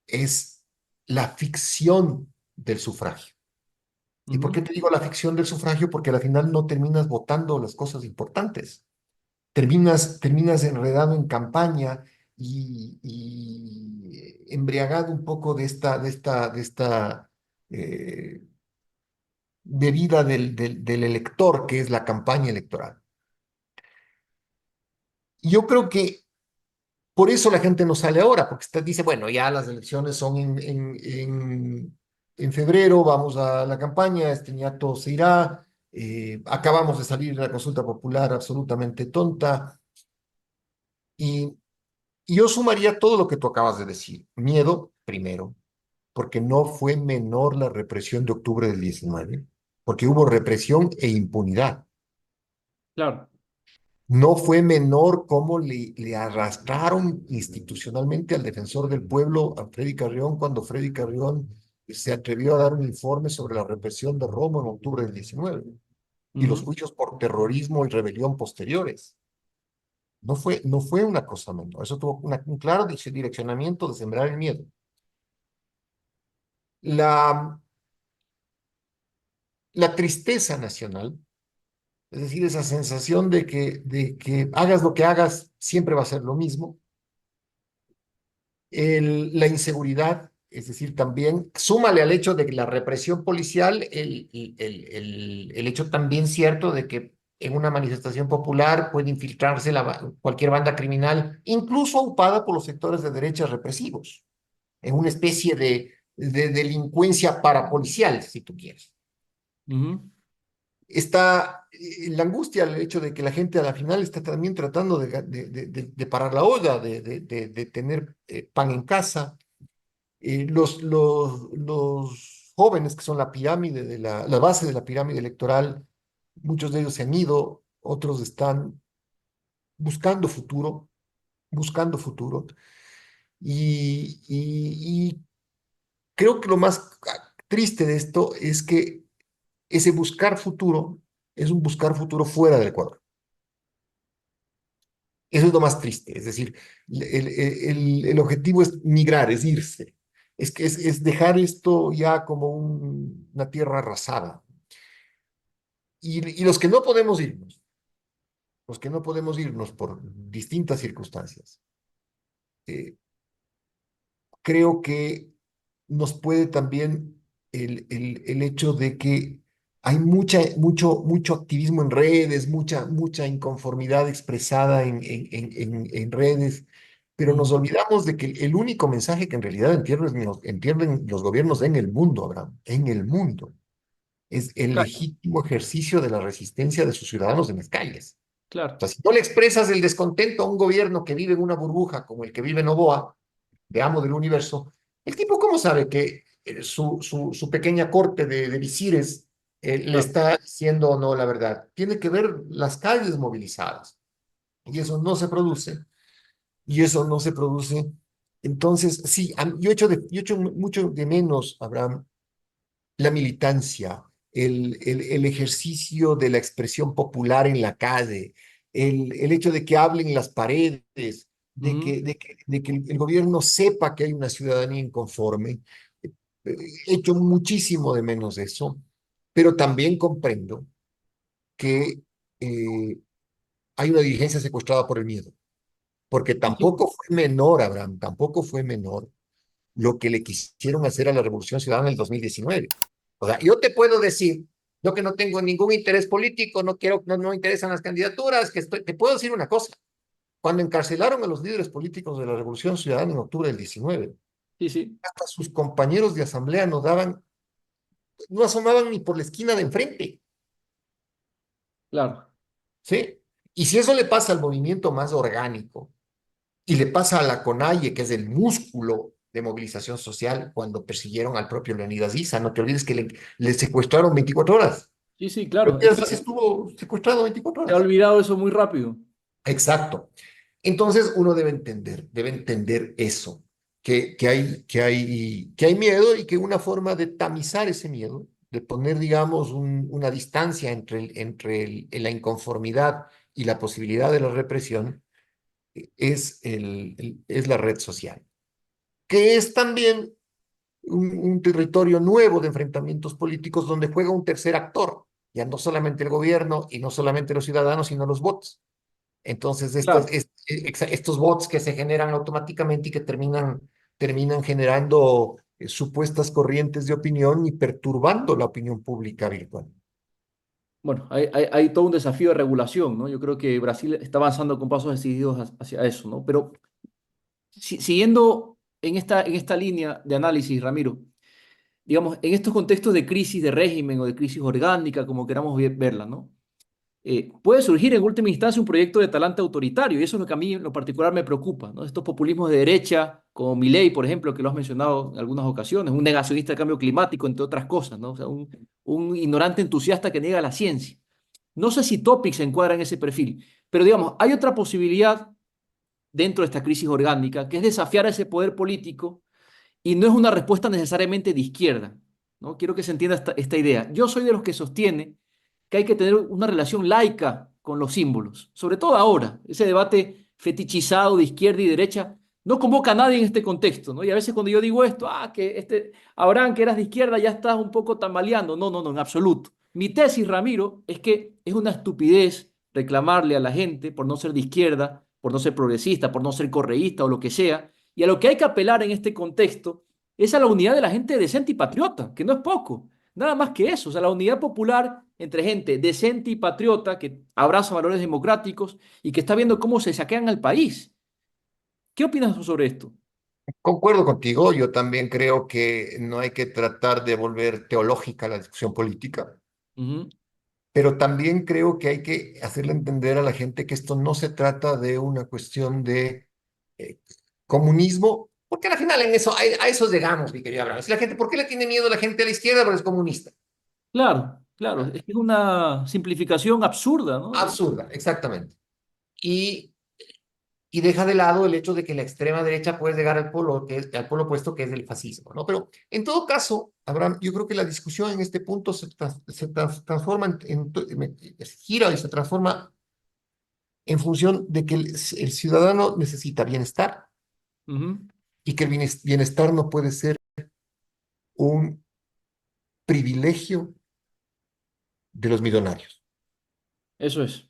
es la ficción del sufragio. ¿Y por Ujú, qué te digo la ficción del sufragio? Porque al final no terminas votando las cosas importantes. Terminas enredado en campaña y embriagado un poco de esta bebida del elector, que es la campaña electoral. Y yo creo que por eso la gente no sale ahora, porque usted dice, bueno, ya las elecciones son en febrero, vamos a la campaña, este ñato se irá, acabamos de salir de la consulta popular absolutamente tonta, y Y yo sumaría todo lo que tú acabas de decir. Miedo, primero, porque no fue menor la represión de octubre del 19, porque hubo represión e impunidad. claro. No fue menor cómo le arrastraron institucionalmente al defensor del pueblo, a Freddy Carrión, cuando Freddy Carrión se atrevió a dar un informe sobre la represión de Roma en octubre del 19 y los Ujú. juicios por terrorismo y rebelión posteriores. No fue una cosa menor. Eso tuvo un claro direccionamiento de sembrar el miedo. La, la tristeza nacional, es decir, esa sensación de que hagas lo que hagas, siempre va a ser lo mismo. La inseguridad, es decir, también, súmale al hecho de que la represión policial, el hecho también cierto de que en una manifestación popular puede infiltrarse cualquier banda criminal, incluso aupada por los sectores de derecha represivos, en una especie de delincuencia parapolicial, si tú quieres. Ujú. Está la angustia, el hecho de que la gente a la final está también tratando de parar la olla, de tener pan en casa. Los jóvenes que son la pirámide, la base de la pirámide electoral, muchos de ellos se han ido, otros están buscando futuro, buscando futuro. Y creo que lo más triste de esto es que ese buscar futuro es un buscar futuro fuera del Ecuador. Eso es lo más triste, es decir, el objetivo es migrar, es irse, es dejar esto ya como una tierra arrasada. Y los que no podemos irnos, los que no podemos irnos por distintas circunstancias, eh, creo que nos puede también el hecho de que hay mucho activismo en redes, mucha inconformidad expresada en redes, pero nos Mm, olvidamos de que el único mensaje que en realidad entienden los gobiernos en el mundo, Abraham, en el mundo, es el claro, legítimo ejercicio de la resistencia de sus ciudadanos en las calles. O claro. sea, si no le expresas el descontento a un gobierno que vive en una burbuja como el que vive Novoa, de amo del universo, el tipo, ¿cómo sabe que su pequeña corte de visires le Claro. está diciendo o no la verdad? Tiene que ver las calles movilizadas. Y eso no se produce. Y eso no se produce. Entonces, sí, yo echo mucho de menos, Abraham, la militancia, el ejercicio de la expresión popular en la calle, el hecho de que hablen las paredes, Ujú. de que el gobierno sepa que hay una ciudadanía inconforme. Echo muchísimo de menos eso, pero también comprendo que hay una dirigencia secuestrada por el miedo, porque Sí, sí. tampoco fue menor, Abraham, tampoco fue menor lo que le quisieron hacer a la Revolución Ciudadana en el 2019. O sea, yo te puedo decir, yo que no tengo ningún interés político, no me interesan las candidaturas, te puedo decir una cosa. Cuando encarcelaron a los líderes políticos de la Revolución Ciudadana en octubre del 19, Sí, sí, hasta sus compañeros de asamblea no asomaban ni por la esquina de enfrente, claro. ¿sí? Y si eso le pasa al movimiento más orgánico y le pasa a la CONAIE, que es el músculo de movilización social, cuando persiguieron al propio Leonidas Issa, no te olvides que le secuestraron 24 horas. Sí, sí, claro. Leonidas Issa estuvo secuestrado 24 Se ha horas. olvidado eso muy rápido. Exacto. Entonces uno debe entender eso, que hay miedo y que una forma de tamizar ese miedo, de poner, digamos, una distancia entre la inconformidad y la posibilidad de la represión, es la red social, que es también un territorio nuevo de enfrentamientos políticos donde juega un tercer actor, ya no solamente el gobierno y no solamente los ciudadanos, sino los bots. Entonces, Claro. estos bots que se generan automáticamente y que terminan generando supuestas corrientes de opinión y perturbando la opinión pública virtual. Bueno, hay todo un desafío de regulación, ¿no? Yo creo que Brasil está avanzando con pasos decididos hacia eso, ¿no? Pero siguiendo en esta línea de análisis, Ramiro, digamos, en estos contextos de crisis de régimen o de crisis orgánica, como queramos verla, ¿no? Puede surgir en última instancia un proyecto de talante autoritario, y eso es lo que a mí en lo particular me preocupa, ¿no? Estos populismos de derecha, como Milei, por ejemplo, que lo has mencionado en algunas ocasiones, un negacionista del cambio climático, entre otras cosas, ¿no? O sea, un ignorante entusiasta que niega la ciencia. No sé si Topic se encuadra en ese perfil, pero digamos, hay otra posibilidad dentro de esta crisis orgánica, que es desafiar a ese poder político y no es una respuesta necesariamente de izquierda, ¿no? Quiero que se entienda esta idea. Yo soy de los que sostiene que hay que tener una relación laica con los símbolos, sobre todo ahora. Ese debate fetichizado de izquierda y derecha no convoca a nadie en este contexto, ¿no? Y a veces cuando yo digo esto, que Abraham, que eras de izquierda, ya estás un poco tambaleando. No, no, no, en absoluto. Mi tesis, Ramiro, es que es una estupidez reclamarle a la gente por no ser de izquierda, por no ser progresista, por no ser correísta o lo que sea, y a lo que hay que apelar en este contexto es a la unidad de la gente decente y patriota, que no es poco. Nada más que eso, o sea, la unidad popular entre gente decente y patriota que abraza valores democráticos y que está viendo cómo se saquean al país. ¿Qué opinas sobre esto? Concuerdo contigo, yo también creo que no hay que tratar de volver teológica la discusión política. Ujú. pero también creo que hay que hacerle entender a la gente que esto no se trata de una cuestión de eh, comunismo, porque al final en eso, a eso llegamos, mi querido Abraham. Si la gente, ¿por qué le tiene miedo la gente a la izquierda? Porque es comunista. Claro, claro, es que es una simplificación absurda, ¿no? Absurda, exactamente. Y, y deja de lado el hecho de que la extrema derecha puede llegar al polo, al polo opuesto, que es el fascismo, ¿no? Pero en todo caso, Abraham, yo creo que la discusión en este punto transforma gira y se transforma en función de que el ciudadano necesita bienestar Ujú. y que el bienestar no puede ser un privilegio de los millonarios. Eso es.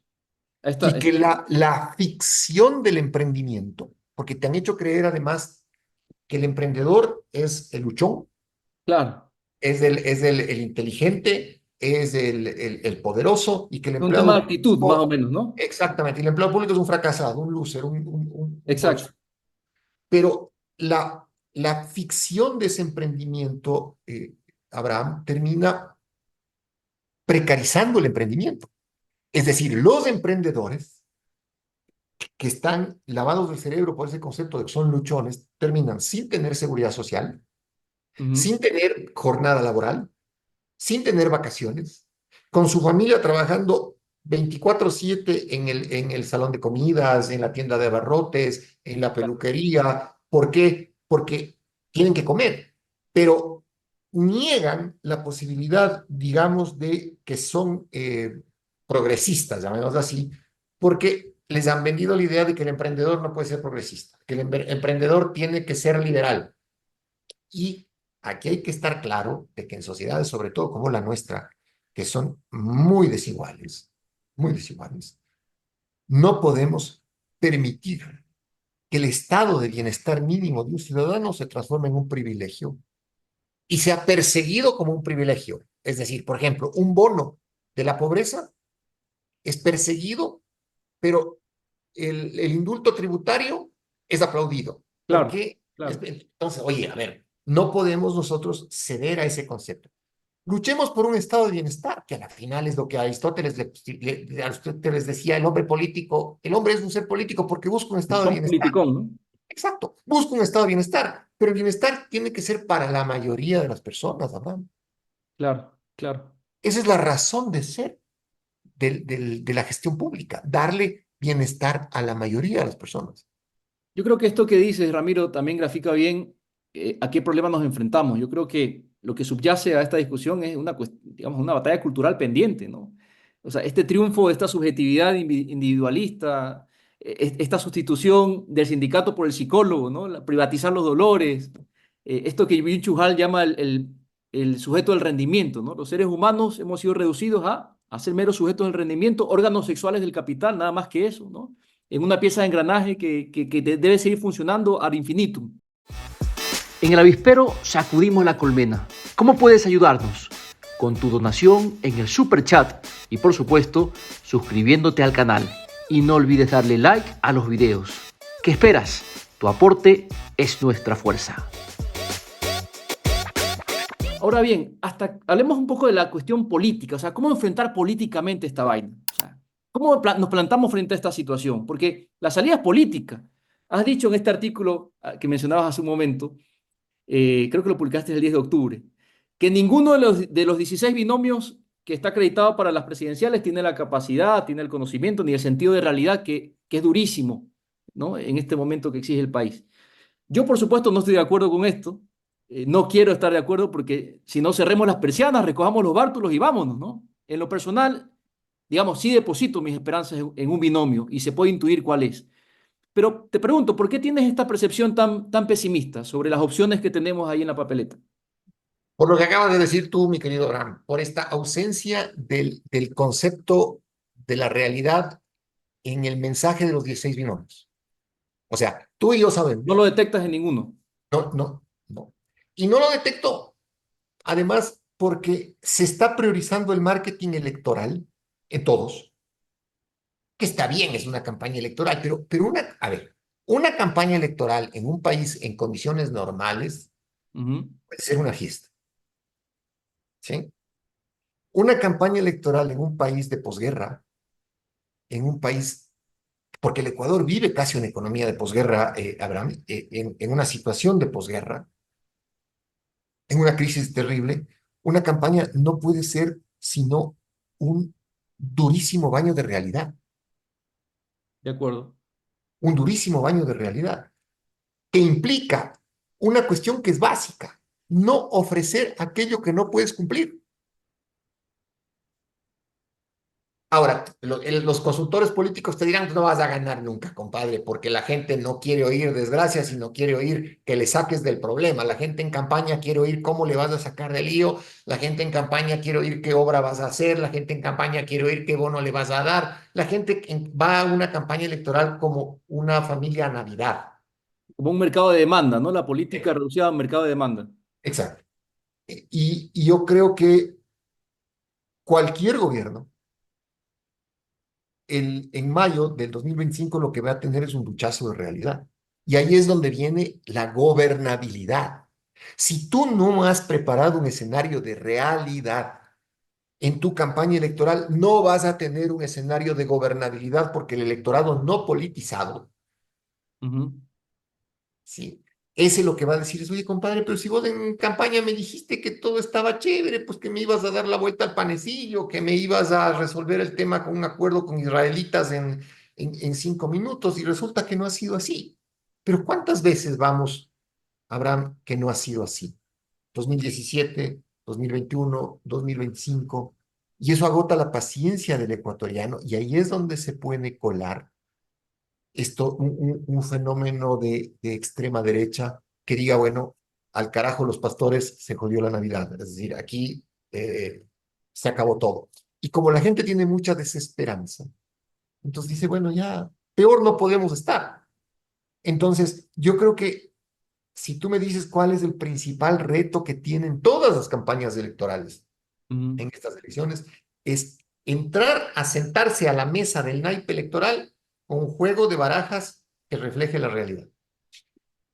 Y que la ficción del emprendimiento, porque te han hecho creer además que el emprendedor es el luchón, Claro, es el inteligente, es el poderoso y que el es un tema de empleado actitud, más o público, menos, ¿no? exactamente, y el empleado público es un fracasado, un loser, un Exacto. fraudster. Pero la ficción de ese emprendimiento, Abraham, termina precarizando el emprendimiento. Es decir, los emprendedores que están lavados del cerebro por ese concepto de que son luchones, terminan sin tener seguridad social, Ujú. sin tener jornada laboral, sin tener vacaciones, con su familia trabajando 24/7 en el salón de comidas, en la tienda de abarrotes, en la peluquería. ¿Por qué? Porque tienen que comer, pero niegan la posibilidad, digamos, de que son progresistas, llamémoslo así, porque les han vendido la idea de que el emprendedor no puede ser progresista, que el emprendedor tiene que ser liberal. Y aquí hay que estar claro de que en sociedades, sobre todo como la nuestra, que son muy desiguales, no podemos permitir que el estado de bienestar mínimo de un ciudadano se transforme en un privilegio y sea perseguido como un privilegio. Es decir, por ejemplo, un bono de la pobreza es perseguido, pero el indulto tributario es aplaudido. ¿Por Claro, qué? claro. Entonces, oye, a ver, no podemos nosotros ceder a ese concepto. Luchemos por un estado de bienestar, que al final es lo que Aristóteles decía, el hombre es un ser político porque busca un estado de Son bienestar. politicón, ¿no? Exacto, busca un estado de bienestar, pero el bienestar tiene que ser para la mayoría de las personas, Abraham. Claro, claro. Esa es la razón de ser de la gestión pública, darle bienestar a la mayoría de las personas. Yo creo que esto que dices, Ramiro, también grafica bien a qué problema nos enfrentamos. Yo creo que lo que subyace a esta discusión es digamos, una batalla cultural pendiente, ¿no? O sea, este triunfo de esta subjetividad individualista, esta sustitución del sindicato por el psicólogo, ¿no? Privatizar los dolores, esto que Byung-Chul Han llama el sujeto del rendimiento, ¿no? Los seres humanos hemos sido reducidos a ser meros sujetos del rendimiento, órganos sexuales del capital, nada más que eso, ¿no? En una pieza de engranaje que debe seguir funcionando ad infinitum. En el avispero sacudimos la colmena. ¿Cómo puedes ayudarnos? Con tu donación en el super chat y por supuesto suscribiéndote al canal. Y no olvides darle like a los videos. ¿Qué esperas? Tu aporte es nuestra fuerza. Ahora bien, hasta hablemos un poco de la cuestión política, o sea, cómo enfrentar políticamente esta vaina. O sea, cómo nos plantamos frente a esta situación, porque la salida es política. Has dicho en este artículo que mencionabas hace un momento, creo que lo publicaste el 10 de octubre, que ninguno de los 16 binomios que está acreditado para las presidenciales tiene la capacidad, tiene el conocimiento ni el sentido de realidad que es durísimo, ¿no? En este momento que exige el país. Yo, por supuesto, no estoy de acuerdo con esto. No quiero estar de acuerdo porque si no cerremos las persianas, recojamos los bártulos y vámonos, ¿no? En lo personal, digamos, sí deposito mis esperanzas en un binomio y se puede intuir cuál es. Pero te pregunto, ¿por qué tienes esta percepción tan pesimista sobre las opciones que tenemos ahí en la papeleta? Por lo que acabas de decir tú, mi querido Abraham, por esta ausencia del concepto de la realidad en el mensaje de los 16 binomios. O sea, tú y yo No lo sabemos. detectas en ninguno. No, no, no. Y no lo detectó. Además, porque se está priorizando el marketing electoral en todos, que está bien, es una campaña electoral, pero a ver, una campaña electoral en un país en condiciones normales Ujú. puede ser una fiesta, ¿sí? Una campaña electoral en un país de posguerra, en un país, porque el Ecuador vive casi una economía de posguerra, Abraham, en una situación de posguerra, en una crisis terrible, una campaña no puede ser sino un durísimo baño de realidad, De acuerdo. un durísimo baño de realidad, que implica una cuestión que es básica, no ofrecer aquello que no puedes cumplir. Ahora, los consultores políticos te dirán que no vas a ganar nunca, compadre, porque la gente no quiere oír desgracias, sino quiere oír que le saques del problema. La gente en campaña quiere oír cómo le vas a sacar del lío, la gente en campaña quiere oír qué obra vas a hacer, la gente en campaña quiere oír qué bono le vas a dar. La gente va a una campaña electoral como una familia a Navidad. Como un mercado de demanda, ¿no? La política Eh, reducida a un mercado de demanda. Exacto. Y yo creo que cualquier gobierno en mayo del 2025 lo que va a tener es un duchazo de realidad. Y ahí es donde viene la gobernabilidad. Si tú no has preparado un escenario de realidad en tu campaña electoral, no vas a tener un escenario de gobernabilidad porque el electorado no politizado, Ujú. ¿sí? Ese lo que va a decir es, oye, compadre, pero si vos en campaña me dijiste que todo estaba chévere, pues que me ibas a dar la vuelta al panecillo, que me ibas a resolver el tema con un acuerdo con israelitas en 5 minutos, y resulta que no ha sido así. Pero ¿cuántas veces vamos, Abraham, que no ha sido así? 2017, 2021, 2025, y eso agota la paciencia del ecuatoriano, y ahí es donde se puede colar esto, un fenómeno de extrema derecha que diga, bueno, al carajo los pastores, se jodió la Navidad. Es decir, aquí se acabó todo. Y como la gente tiene mucha desesperanza, entonces dice, bueno, ya, peor no podemos estar. Entonces, yo creo que si tú me dices cuál es el principal reto que tienen todas las campañas electorales Ujú. en estas elecciones, es entrar a sentarse a la mesa del naipe electoral con un juego de barajas que refleje la realidad.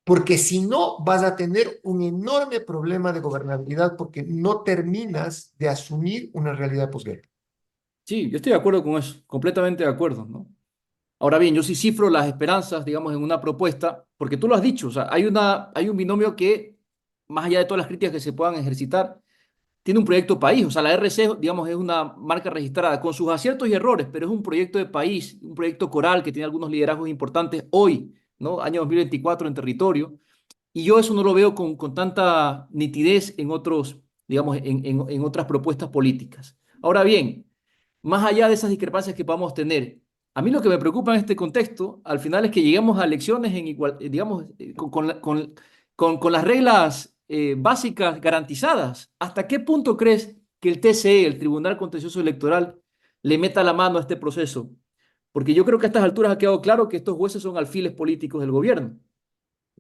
Porque si no, vas a tener un enorme problema de gobernabilidad porque no terminas de asumir una realidad posguerra. Sí, yo estoy de acuerdo con eso, completamente de acuerdo, ¿no? Ahora bien, yo sí cifro las esperanzas, digamos, en una propuesta, porque tú lo has dicho, o sea, hay un binomio que, más allá de todas las críticas que se puedan ejercitar, tiene un proyecto país, o sea, la RC, digamos, es una marca registrada con sus aciertos y errores, pero es un proyecto de país, un proyecto coral que tiene algunos liderazgos importantes hoy, ¿no? Año 2024 en territorio, y yo eso no lo veo con tanta nitidez en otros, digamos, en otras propuestas políticas. Ahora bien, más allá de esas discrepancias que podamos tener, a mí lo que me preocupa en este contexto, al final, es que lleguemos a elecciones en igual, digamos, con las reglas básicas garantizadas. ¿Hasta qué punto crees que el TCE, el Tribunal Contencioso Electoral, le meta la mano a este proceso? Porque yo creo que a estas alturas ha quedado claro que estos jueces son alfiles políticos del gobierno.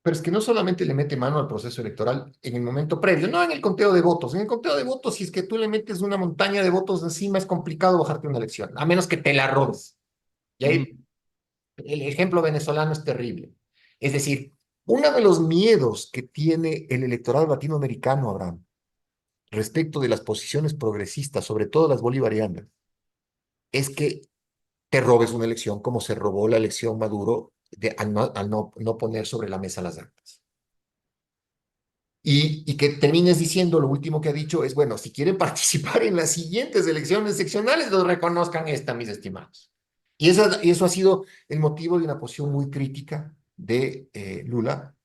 Pero es que no solamente le mete mano al proceso electoral en el momento previo, no en el conteo de votos. En el conteo de votos, si es que tú le metes una montaña de votos encima, es complicado bajarte una elección, a menos que te la robes. Y Ujú. ahí el ejemplo venezolano es terrible. Es decir, uno de los miedos que tiene el electorado latinoamericano, Abraham, respecto de las posiciones progresistas, sobre todo las bolivarianas, es que te robes una elección como se robó la elección Maduro al no poner sobre la mesa las actas. Y que termines diciendo, lo último que ha dicho es, bueno, si quieren participar en las siguientes elecciones seccionales, los reconozcan esta, mis estimados. Y eso ha sido el motivo de una posición muy crítica de Lula,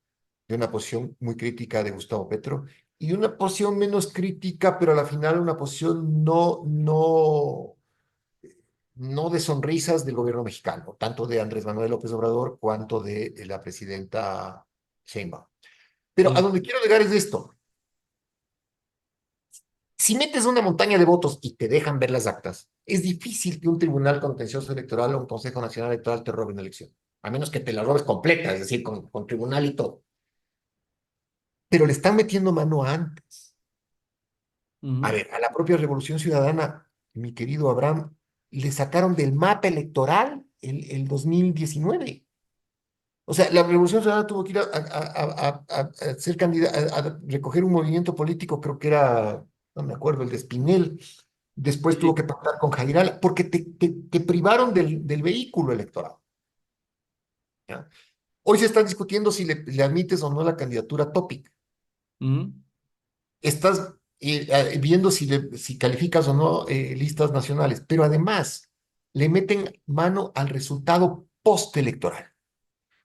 de una posición muy crítica de Gustavo Petro, y de una posición menos crítica, pero a la final una posición no de sonrisas del gobierno mexicano, tanto de Andrés Manuel López Obrador cuanto de la presidenta Sheinbaum. Pero a Ujú. donde quiero llegar es esto. Si metes una montaña de votos y te dejan ver las actas, es difícil que un tribunal contencioso electoral o un Consejo Nacional Electoral te robe una elección, a menos que te la robes completa, es decir, con tribunal y todo. Pero le están metiendo mano antes. A Ujú. ver, a la propia Revolución Ciudadana, mi querido Abraham, le sacaron del mapa electoral el 2019. O sea, la Revolución Ciudadana tuvo que ir a ser candidata, a recoger un movimiento político, creo que era, no me acuerdo, el de Espinel, Después tuvo Sí. que pactar con Jairala, porque te privaron del vehículo electoral. ¿Ya? Hoy se está discutiendo si le admites o no la candidatura Topic. Ujú. Estás viendo si calificas o no listas nacionales, pero además le meten mano al resultado postelectoral.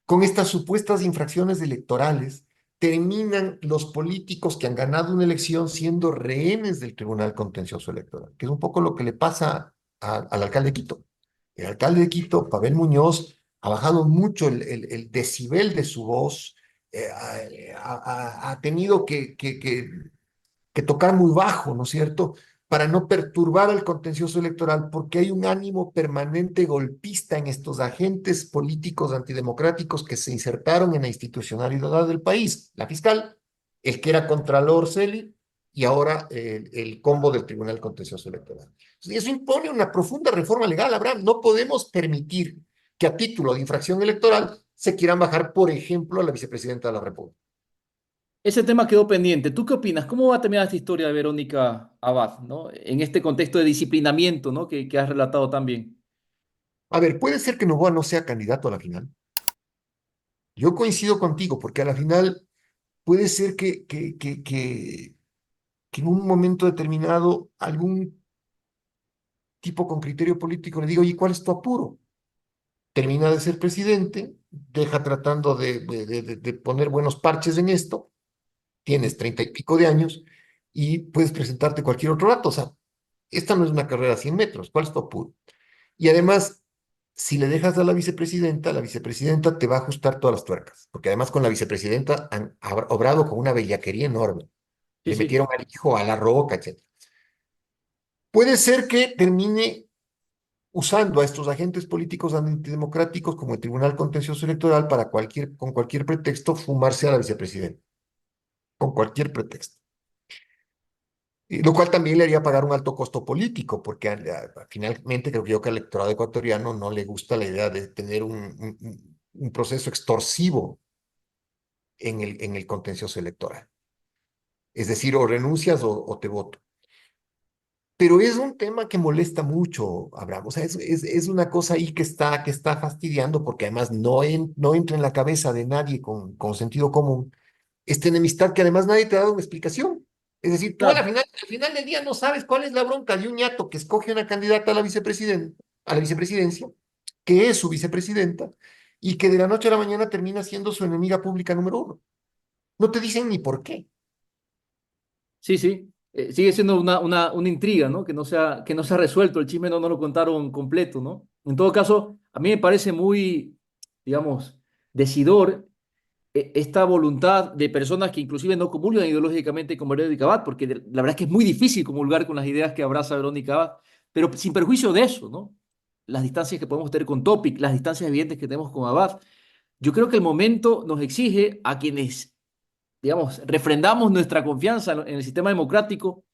Con estas supuestas infracciones electorales, terminan los políticos que han ganado una elección siendo rehenes del Tribunal Contencioso Electoral, que es un poco lo que le pasa al alcalde de Quito. El alcalde de Quito, Pavel Muñoz, ha bajado mucho el decibel de su voz, ha tenido que tocar muy bajo, ¿no es cierto? Para no perturbar el contencioso electoral, porque hay un ánimo permanente golpista en estos agentes políticos antidemocráticos que se insertaron en la institucionalidad del país. La fiscal, el que era contralor Celi y ahora el combo del Tribunal Contencioso Electoral. Y eso impone una profunda reforma legal, Abraham. No podemos permitir que a título de infracción electoral se quieran bajar, por ejemplo, a la vicepresidenta de la República. Ese tema quedó pendiente. ¿Tú qué opinas? ¿Cómo va a terminar esta historia de Verónica Abad, ¿no? En este contexto de disciplinamiento, ¿no? Que has relatado también. A ver, puede ser que Noboa no sea candidato a la final. Yo coincido contigo, porque a la final puede ser que en un momento determinado algún tipo con criterio político le diga, oye, ¿cuál es tu apuro? Termina de ser presidente, deja tratando de poner buenos parches en esto, tienes 30 y pico de años y puedes presentarte cualquier otro rato. O sea, esta no es una carrera a 100 metros, ¿cuál es tu apuro? Y además, si le dejas a la vicepresidenta te va a ajustar todas las tuercas, porque además con la vicepresidenta han obrado con una bellaquería enorme. Sí, Le sí. metieron al hijo a la roca, etc. Puede ser que termine usando a estos agentes políticos antidemocráticos como el Tribunal Contencioso Electoral para con cualquier pretexto fumarse a la vicepresidenta, con cualquier pretexto. Lo cual también le haría pagar un alto costo político, porque finalmente creo yo que al electorado ecuatoriano no le gusta la idea de tener un proceso extorsivo en el contencioso electoral. Es decir, o renuncias o te voto. Pero es un tema que molesta mucho, Abraham. O sea, es una cosa ahí que está fastidiando, porque además no entra en la cabeza de nadie con sentido común esta enemistad que además nadie te ha dado una explicación. Es decir, tú Claro. al final del día no sabes cuál es la bronca de un ñato que escoge una candidata a la vicepresidencia, que es su vicepresidenta, y que de la noche a la mañana termina siendo su enemiga pública número uno. No te dicen ni por qué. Sí, sí. Sigue siendo una intriga, ¿no? Que no se ha resuelto. El chisme no lo contaron completo, ¿no? En todo caso, a mí me parece muy, digamos, decidor esta voluntad de personas que inclusive no comulgan ideológicamente con Verónica Abad, porque la verdad es que es muy difícil comulgar con las ideas que abraza Verónica Abad, pero sin perjuicio de eso, ¿no? Las distancias que podemos tener con Topic, las distancias evidentes que tenemos con Abad. Yo creo que el momento nos exige a quienes, digamos, refrendamos nuestra confianza en el sistema democrático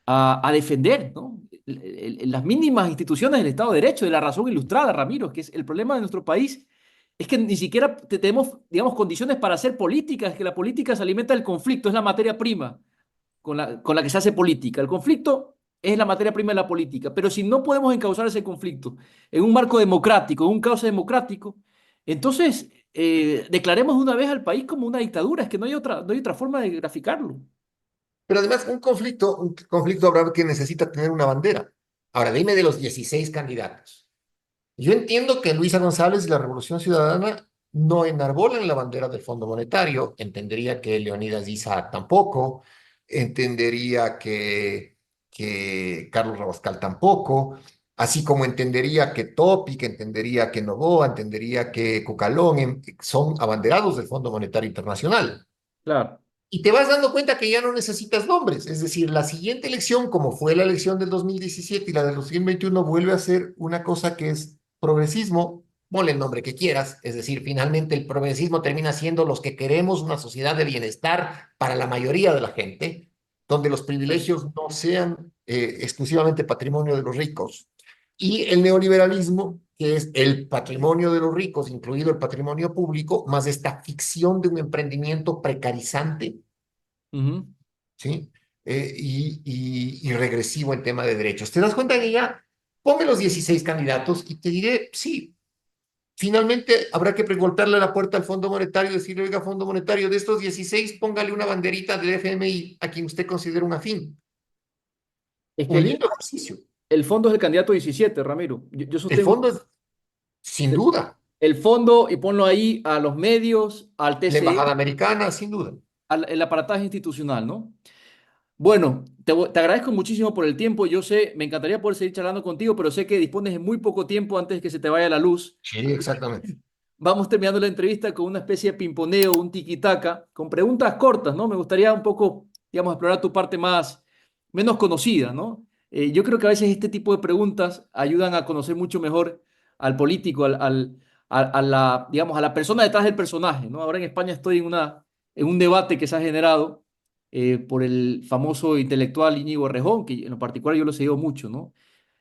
a defender, ¿no? Las mínimas instituciones del Estado de Derecho, de la razón ilustrada, Ramiro, que es el problema de nuestro país, es que ni siquiera tenemos, digamos, condiciones para hacer política, es que la política se alimenta del conflicto, es la materia prima con la que se hace política. El conflicto es la materia prima de la política, pero si no podemos encauzar ese conflicto en un marco democrático, en un cauce democrático, entonces declaremos de una vez al país como una dictadura, es que no hay otra forma de graficarlo. Pero además, un conflicto habrá que necesita tener una bandera. Ahora, dime de los 16 candidatos. Yo entiendo que Luisa González y la Revolución Ciudadana no enarbolan la bandera del Fondo Monetario, entendería que Leonidas Issa tampoco, entendería que Carlos Rabascal tampoco, así como entendería que Topic, entendería que Noboa, entendería que Cucalón son abanderados del Fondo Monetario Internacional. Claro. Y te vas dando cuenta que ya no necesitas nombres. Es decir, la siguiente elección, como fue la elección del 2017 y la del 2021, vuelve a ser una cosa que es progresismo, ponle el nombre que quieras. Es decir, finalmente el progresismo termina siendo los que queremos una sociedad de bienestar para la mayoría de la gente, donde los privilegios no sean exclusivamente patrimonio de los ricos. Y el neoliberalismo, que es el patrimonio de los ricos, incluido el patrimonio público, más esta ficción de un emprendimiento precarizante, Ujú. ¿sí? y regresivo en tema de derechos. ¿Te das cuenta que ya ponme los 16 candidatos y te diré, sí, finalmente habrá que golpearle la puerta al Fondo Monetario y decirle, oiga, Fondo Monetario, de estos 16, póngale una banderita del FMI a quien usted considere un afín. Es que Un lindo ejercicio. el fondo es el candidato 17, Ramiro. Yo El sostengo fondo es, sin duda, el fondo y ponlo ahí a los medios, al la TCE, embajada americana, sin duda. el aparataje institucional, ¿no? Bueno, te agradezco muchísimo por el tiempo. Yo sé, me encantaría poder seguir charlando contigo, pero sé que dispones de muy poco tiempo antes de que se te vaya la luz. Sí, exactamente. Vamos terminando la entrevista con una especie de pimponeo, un tiki-taka, con preguntas cortas, ¿no? Me gustaría un poco, digamos, explorar tu parte menos conocida, ¿no? Yo creo que a veces este tipo de preguntas ayudan a conocer mucho mejor al político, a la, digamos, a la persona detrás del personaje, ¿no? Ahora en España estoy en un debate que se ha generado por el famoso intelectual Íñigo Errejón, que en lo particular yo lo he seguido mucho, ¿no?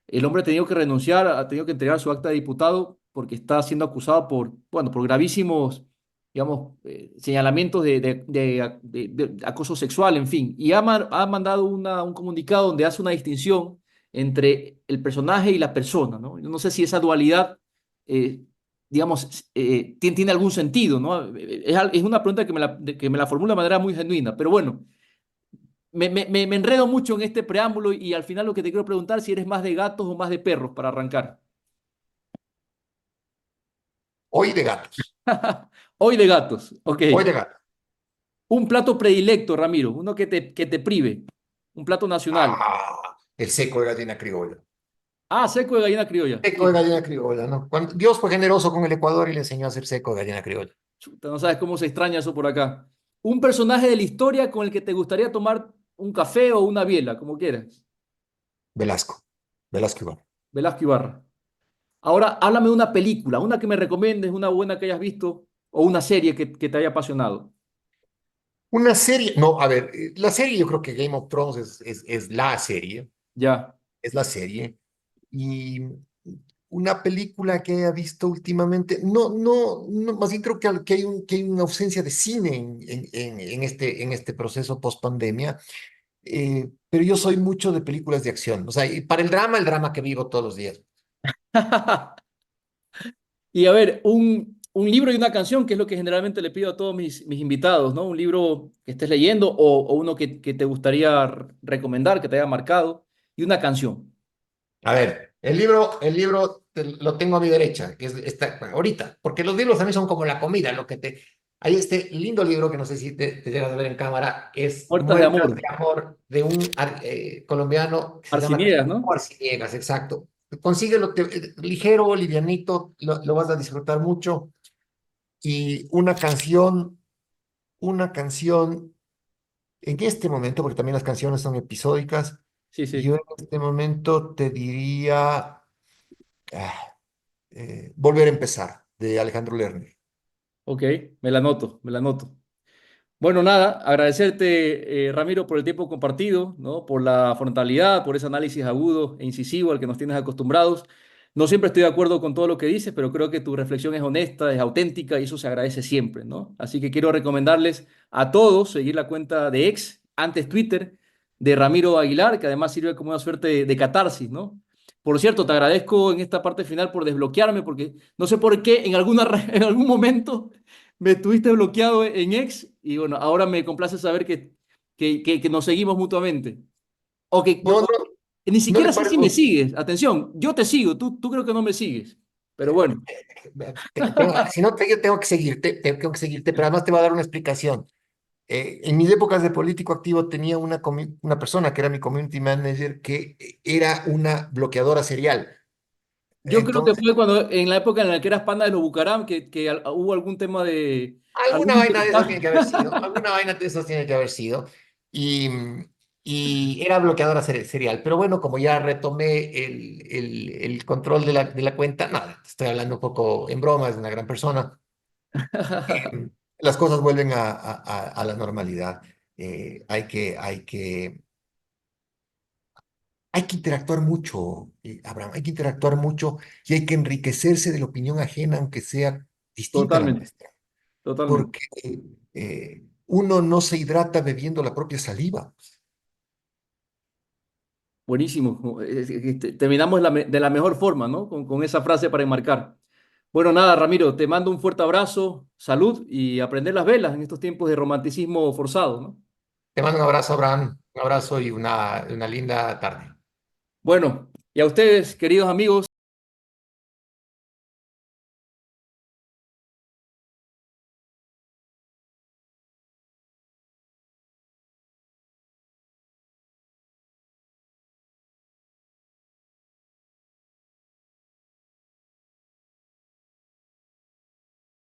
El hombre ha tenido que renunciar, ha tenido que entregar su acta de diputado porque está siendo acusado bueno, por gravísimos, digamos, señalamientos de acoso sexual, en fin. Y ha mandado un comunicado donde hace una distinción entre el personaje y la persona, ¿no? Yo no sé si esa dualidad, eh, digamos, tiene algún sentido, ¿no? Es una pregunta que me la formula de manera muy genuina, pero bueno me enredo mucho en este preámbulo y al final lo que te quiero preguntar si eres más de gatos o más de perros para arrancar. Hoy de gatos. Hoy de gatos, ok. Hoy de gatos. Un plato predilecto, Ramiro, uno que te prive, un plato nacional. El seco de gallina criolla. Ah, seco de gallina criolla. Seco de gallina criolla, ¿no? Dios fue generoso con el Ecuador y le enseñó a hacer seco de gallina criolla. Chuta, no sabes cómo se extraña eso por acá. Un personaje de la historia con el que te gustaría tomar un café o una biela, como quieras. Velasco. Velasco Ibarra. Velázquez Ibarra. Ahora, háblame de una película, una que me recomiendes, una buena que hayas visto o una serie que te haya apasionado. Una serie, no, a ver, la serie yo creo que Game of Thrones es la serie, Ya. es la serie. Y una película que haya visto últimamente, no, más bien creo que hay una ausencia de cine en este proceso post pandemia. Pero yo soy mucho de películas de acción. O sea, y para el drama que vivo todos los días. Y a ver, un libro y una canción, que es lo que generalmente le pido a todos mis invitados, ¿no? Un libro que estés leyendo o uno que te gustaría recomendar, que te haya marcado, y una canción. A ver, el libro lo tengo a mi derecha, que está ahorita, porque los libros también son como la comida, lo que te... Hay este lindo libro que no sé si te llegas a ver en cámara, es Puertas de Muestras amor, de amor de un colombiano que se llama Arciniegas, ¿no? Arciniegas, exacto. Consíguelo ligero, livianito, lo vas a disfrutar mucho. Y una canción en este momento, porque también las canciones son episódicas, Sí, yo sí. en este momento te diría Volver a empezar, de Alejandro Lerner. Ok, me la noto, me la noto. Bueno, nada, agradecerte, Ramiro, por el tiempo compartido, ¿no? Por la frontalidad, por ese análisis agudo e incisivo al que nos tienes acostumbrados. No siempre estoy de acuerdo con todo lo que dices, pero creo que tu reflexión es honesta, es auténtica y eso se agradece siempre, ¿no? Así que quiero recomendarles a todos seguir la cuenta de ex, antes Twitter, de Ramiro Aguilar, que además sirve como una suerte de catarsis, ¿no? Por cierto, te agradezco en esta parte final por desbloquearme, porque no sé por qué en algún momento me tuviste bloqueado en ex y bueno, ahora me complace saber que nos seguimos mutuamente. No, no, Ni no siquiera le sé pare- si me sigues. Atención, yo te sigo, tú creo que no me sigues. Pero bueno, si no, yo tengo que seguirte, pero además te voy a dar una explicación. En mis épocas de político activo tenía una persona que era mi community manager que era una bloqueadora serial. yo creo que Entonces, fue cuando en la época en la que eras pana de los Bucaram, hubo algún tema de alguna algún vaina de eso intercambio. tiene que haber sido, alguna vaina de eso tiene que haber sido. Y, y era bloqueadora serial. Pero bueno, como ya retomé el control de la cuenta, nada, estoy hablando un poco en broma, es una gran persona. Las cosas vuelven a la normalidad. Hay que interactuar mucho, Abraham, hay que interactuar mucho y hay que enriquecerse de la opinión ajena, aunque sea distinta a la Totalmente, nuestra, totalmente. porque uno no se hidrata bebiendo la propia saliva. Buenísimo. Terminamos de la mejor forma, ¿no? Con esa frase para enmarcar. Bueno, nada, Ramiro, te mando un fuerte abrazo, salud y aprender las velas en estos tiempos de romanticismo forzado, ¿no? Te mando un abrazo, Abraham, un abrazo y una linda tarde. Bueno, y a ustedes, queridos amigos.